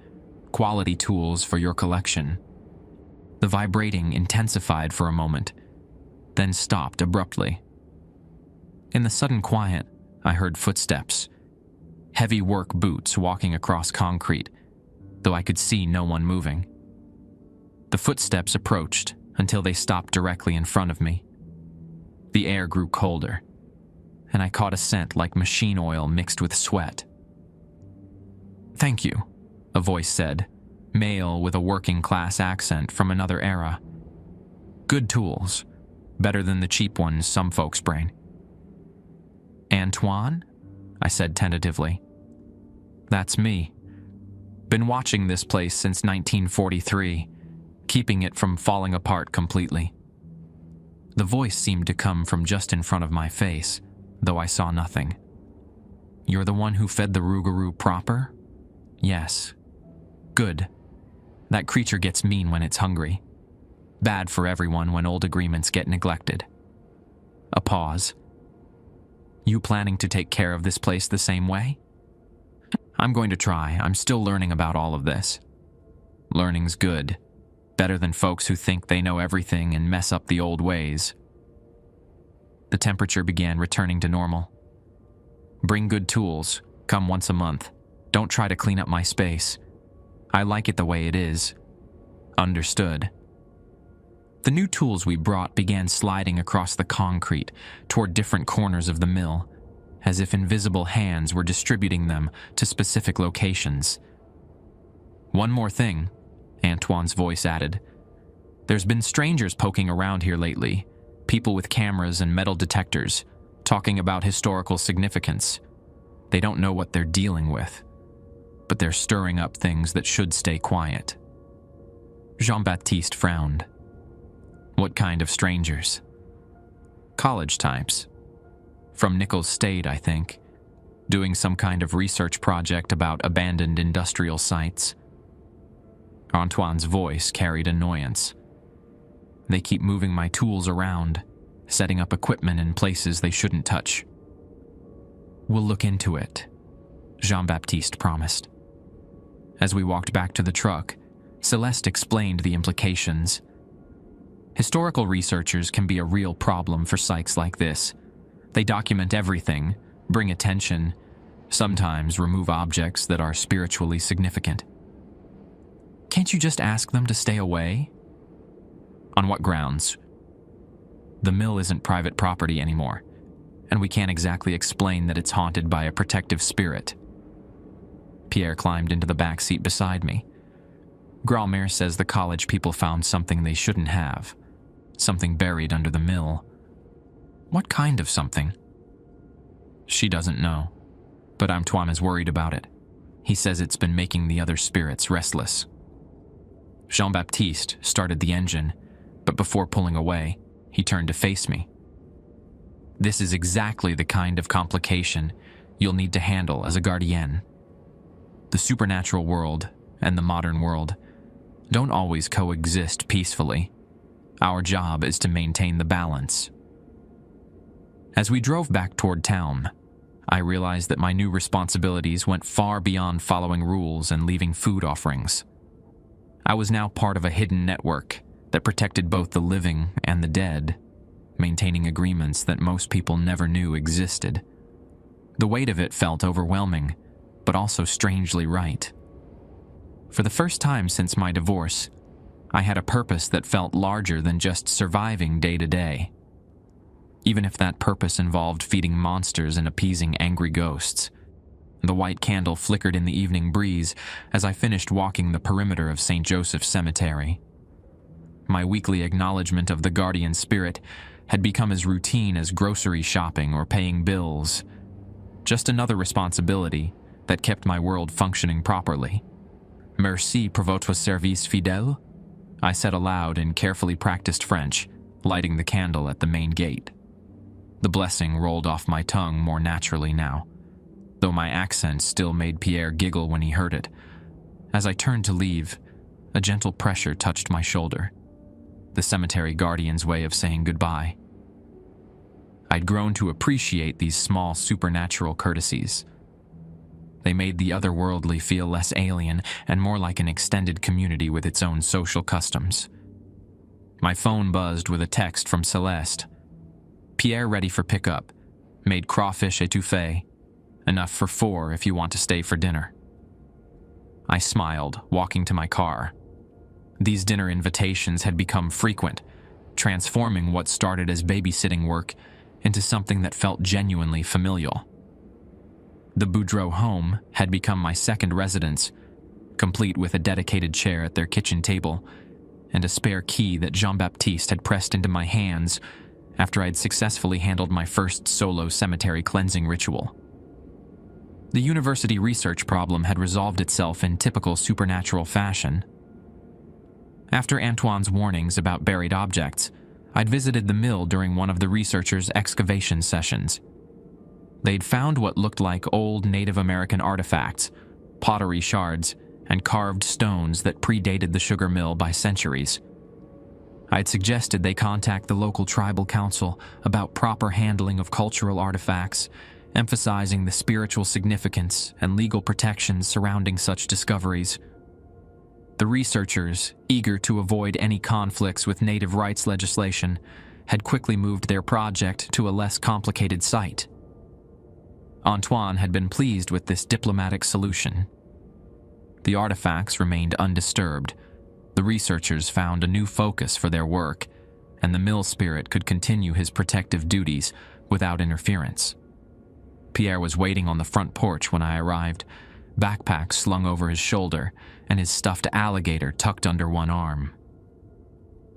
Quality tools for your collection." The vibrating intensified for a moment, then stopped abruptly. In the sudden quiet, I heard footsteps. Heavy work boots walking across concrete, though I could see no one moving. The footsteps approached until they stopped directly in front of me. The air grew colder, and I caught a scent like machine oil mixed with sweat. "Thank you," a voice said, male with a working-class accent from another era. "Good tools, better than the cheap ones some folks bring." "Antoine?" I said tentatively. "That's me. Been watching this place since 1943, keeping it from falling apart completely." The voice seemed to come from just in front of my face, though I saw nothing. "You're the one who fed the Rougarou proper?" "Yes." "Good. That creature gets mean when it's hungry. Bad for everyone when old agreements get neglected." A pause. "You planning to take care of this place the same way?" I'm going to try. I'm still learning about all of this. Learning's good. Better than folks who think they know everything and mess up the old ways. The temperature began returning to normal. Bring good tools. Come once a month. Don't try to clean up my space. I like it the way it is. Understood. The new tools we brought began sliding across the concrete toward different corners of the mill, as if invisible hands were distributing them to specific locations. One more thing, Antoine's voice added. There's been strangers poking around here lately, people with cameras and metal detectors, talking about historical significance. They don't know what they're dealing with, but they're stirring up things that should stay quiet. Jean-Baptiste frowned. What kind of strangers? College types. From Nichols State, I think, doing some kind of research project about abandoned industrial sites. Antoine's voice carried annoyance. They keep moving my tools around, setting up equipment in places they shouldn't touch. We'll look into it, Jean-Baptiste promised. As we walked back to the truck, Celeste explained the implications. Historical researchers can be a real problem for sites like this. They document everything, bring attention, sometimes remove objects that are spiritually significant. Can't you just ask them to stay away? On what grounds? The mill isn't private property anymore, and we can't exactly explain that it's haunted by a protective spirit. Pierre climbed into the back seat beside me. Gralmere says the college people found something they shouldn't have. Something buried under the mill. What kind of something? She doesn't know, but Antoine is worried about it. He says it's been making the other spirits restless. Jean-Baptiste started the engine, but before pulling away, he turned to face me. This is exactly the kind of complication you'll need to handle as a gardienne. The supernatural world and the modern world don't always coexist peacefully. Our job is to maintain the balance. As we drove back toward town, I realized that my new responsibilities went far beyond following rules and leaving food offerings. I was now part of a hidden network that protected both the living and the dead, maintaining agreements that most people never knew existed. The weight of it felt overwhelming, but also strangely right. For the first time since my divorce, I had a purpose that felt larger than just surviving day to day. Even if that purpose involved feeding monsters and appeasing angry ghosts. The white candle flickered in the evening breeze as I finished walking the perimeter of St. Joseph's Cemetery. My weekly acknowledgement of the guardian spirit had become as routine as grocery shopping or paying bills. Just another responsibility that kept my world functioning properly. Merci pour votre service fidèle, I said aloud in carefully practiced French, lighting the candle at the main gate. The blessing rolled off my tongue more naturally now, though my accent still made Pierre giggle when he heard it. As I turned to leave, a gentle pressure touched my shoulder, the cemetery guardian's way of saying goodbye. I'd grown to appreciate these small supernatural courtesies. They made the otherworldly feel less alien and more like an extended community with its own social customs. My phone buzzed with a text from Celeste. Pierre ready for pickup. Made crawfish étouffée. Enough for 4 if you want to stay for dinner. I smiled, walking to my car. These dinner invitations had become frequent, transforming what started as babysitting work into something that felt genuinely familial. The Boudreau home had become my second residence, complete with a dedicated chair at their kitchen table and a spare key that Jean-Baptiste had pressed into my hands after I'd successfully handled my first solo cemetery cleansing ritual. The university research problem had resolved itself in typical supernatural fashion. After Antoine's warnings about buried objects, I'd visited the mill during one of the researchers' excavation sessions. They'd found what looked like old Native American artifacts, pottery shards, and carved stones that predated the sugar mill by centuries. I'd suggested they contact the local tribal council about proper handling of cultural artifacts emphasizing the spiritual significance and legal protections surrounding such discoveries. The researchers, eager to avoid any conflicts with native rights legislation, had quickly moved their project to a less complicated site. Antoine had been pleased with this diplomatic solution. The artifacts remained undisturbed. The researchers found a new focus for their work, and the mill spirit could continue his protective duties without interference. Pierre was waiting on the front porch when I arrived, backpack slung over his shoulder and his stuffed alligator tucked under one arm.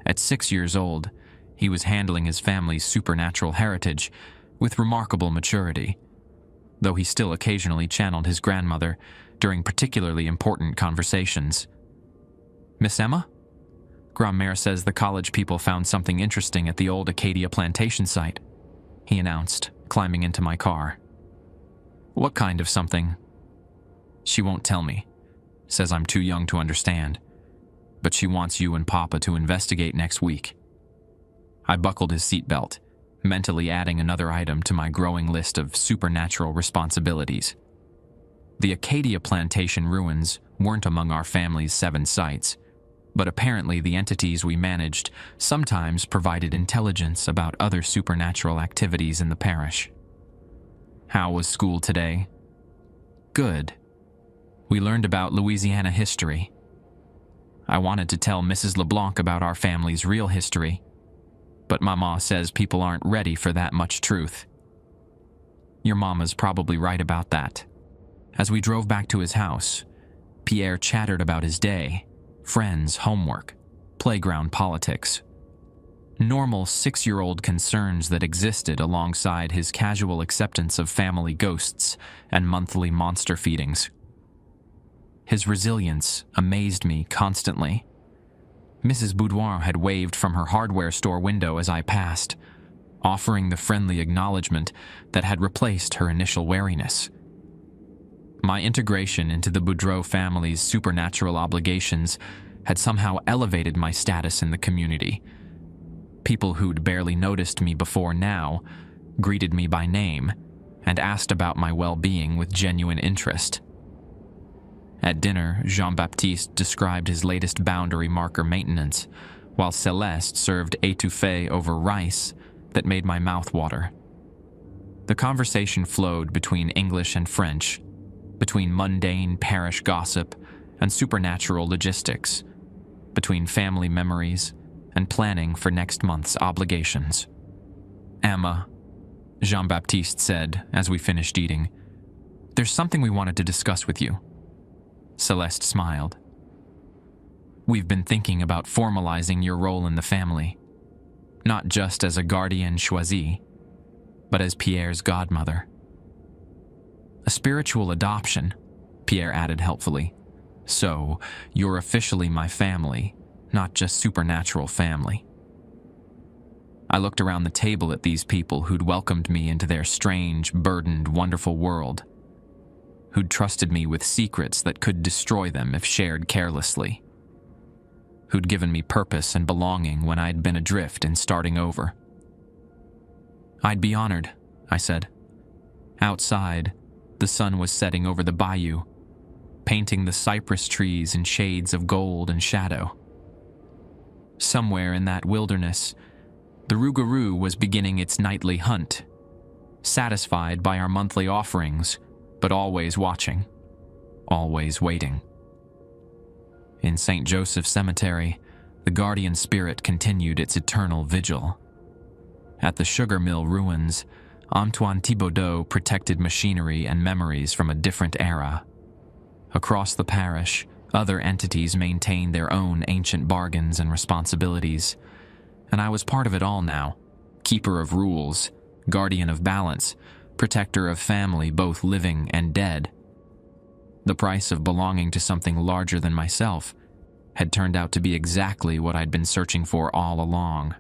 At 6 years old, he was handling his family's supernatural heritage with remarkable maturity, though he still occasionally channeled his grandmother during particularly important conversations. "Miss Emma? Grand-mère says the college people found something interesting at the old Acadia plantation site," he announced, climbing into my car. "What kind of something?" "She won't tell me. Says I'm too young to understand. But she wants you and Papa to investigate next week." I buckled his seatbelt, mentally adding another item to my growing list of supernatural responsibilities. The Acadia plantation ruins weren't among our family's 7 sites, but apparently the entities we managed sometimes provided intelligence about other supernatural activities in the parish. "How was school today?" "Good. We learned about Louisiana history. I wanted to tell Mrs. LeBlanc about our family's real history, but Mama says people aren't ready for that much truth." "Your Mama's probably right about that." As we drove back to his house, Pierre chattered about his day, friends, homework, playground politics. Normal 6-year-old concerns that existed alongside his casual acceptance of family ghosts and monthly monster feedings. His resilience amazed me constantly. Mrs. Boudoir had waved from her hardware store window as I passed, offering the friendly acknowledgement that had replaced her initial wariness. My integration into the Boudreau family's supernatural obligations had somehow elevated my status in the community. People who'd barely noticed me before now greeted me by name and asked about my well-being with genuine interest. At dinner, Jean-Baptiste described his latest boundary marker maintenance, while Celeste served étouffée over rice that made my mouth water. The conversation flowed between English and French, between mundane parish gossip and supernatural logistics, between family memories and planning for next month's obligations. "Emma," Jean-Baptiste said as we finished eating, "there's something we wanted to discuss with you." Celeste smiled. "We've been thinking about formalizing your role in the family, not just as a guardian choisi, but as Pierre's godmother." "A spiritual adoption," Pierre added helpfully. "So, you're officially my family, not just supernatural family." I looked around the table at these people who'd welcomed me into their strange, burdened, wonderful world, who'd trusted me with secrets that could destroy them if shared carelessly, who'd given me purpose and belonging when I'd been adrift and starting over. "I'd be honored," I said. Outside, the sun was setting over the bayou, painting the cypress trees in shades of gold and shadow. Somewhere in that wilderness, the rougarou was beginning its nightly hunt, satisfied by our monthly offerings, but always watching, always waiting. In St. Joseph's Cemetery, the guardian spirit continued its eternal vigil. At the sugar mill ruins, Antoine Thibaudot protected machinery and memories from a different era. Across the parish, other entities maintained their own ancient bargains and responsibilities, and I was part of it all now, keeper of rules, guardian of balance, protector of family both living and dead. The price of belonging to something larger than myself had turned out to be exactly what I'd been searching for all along.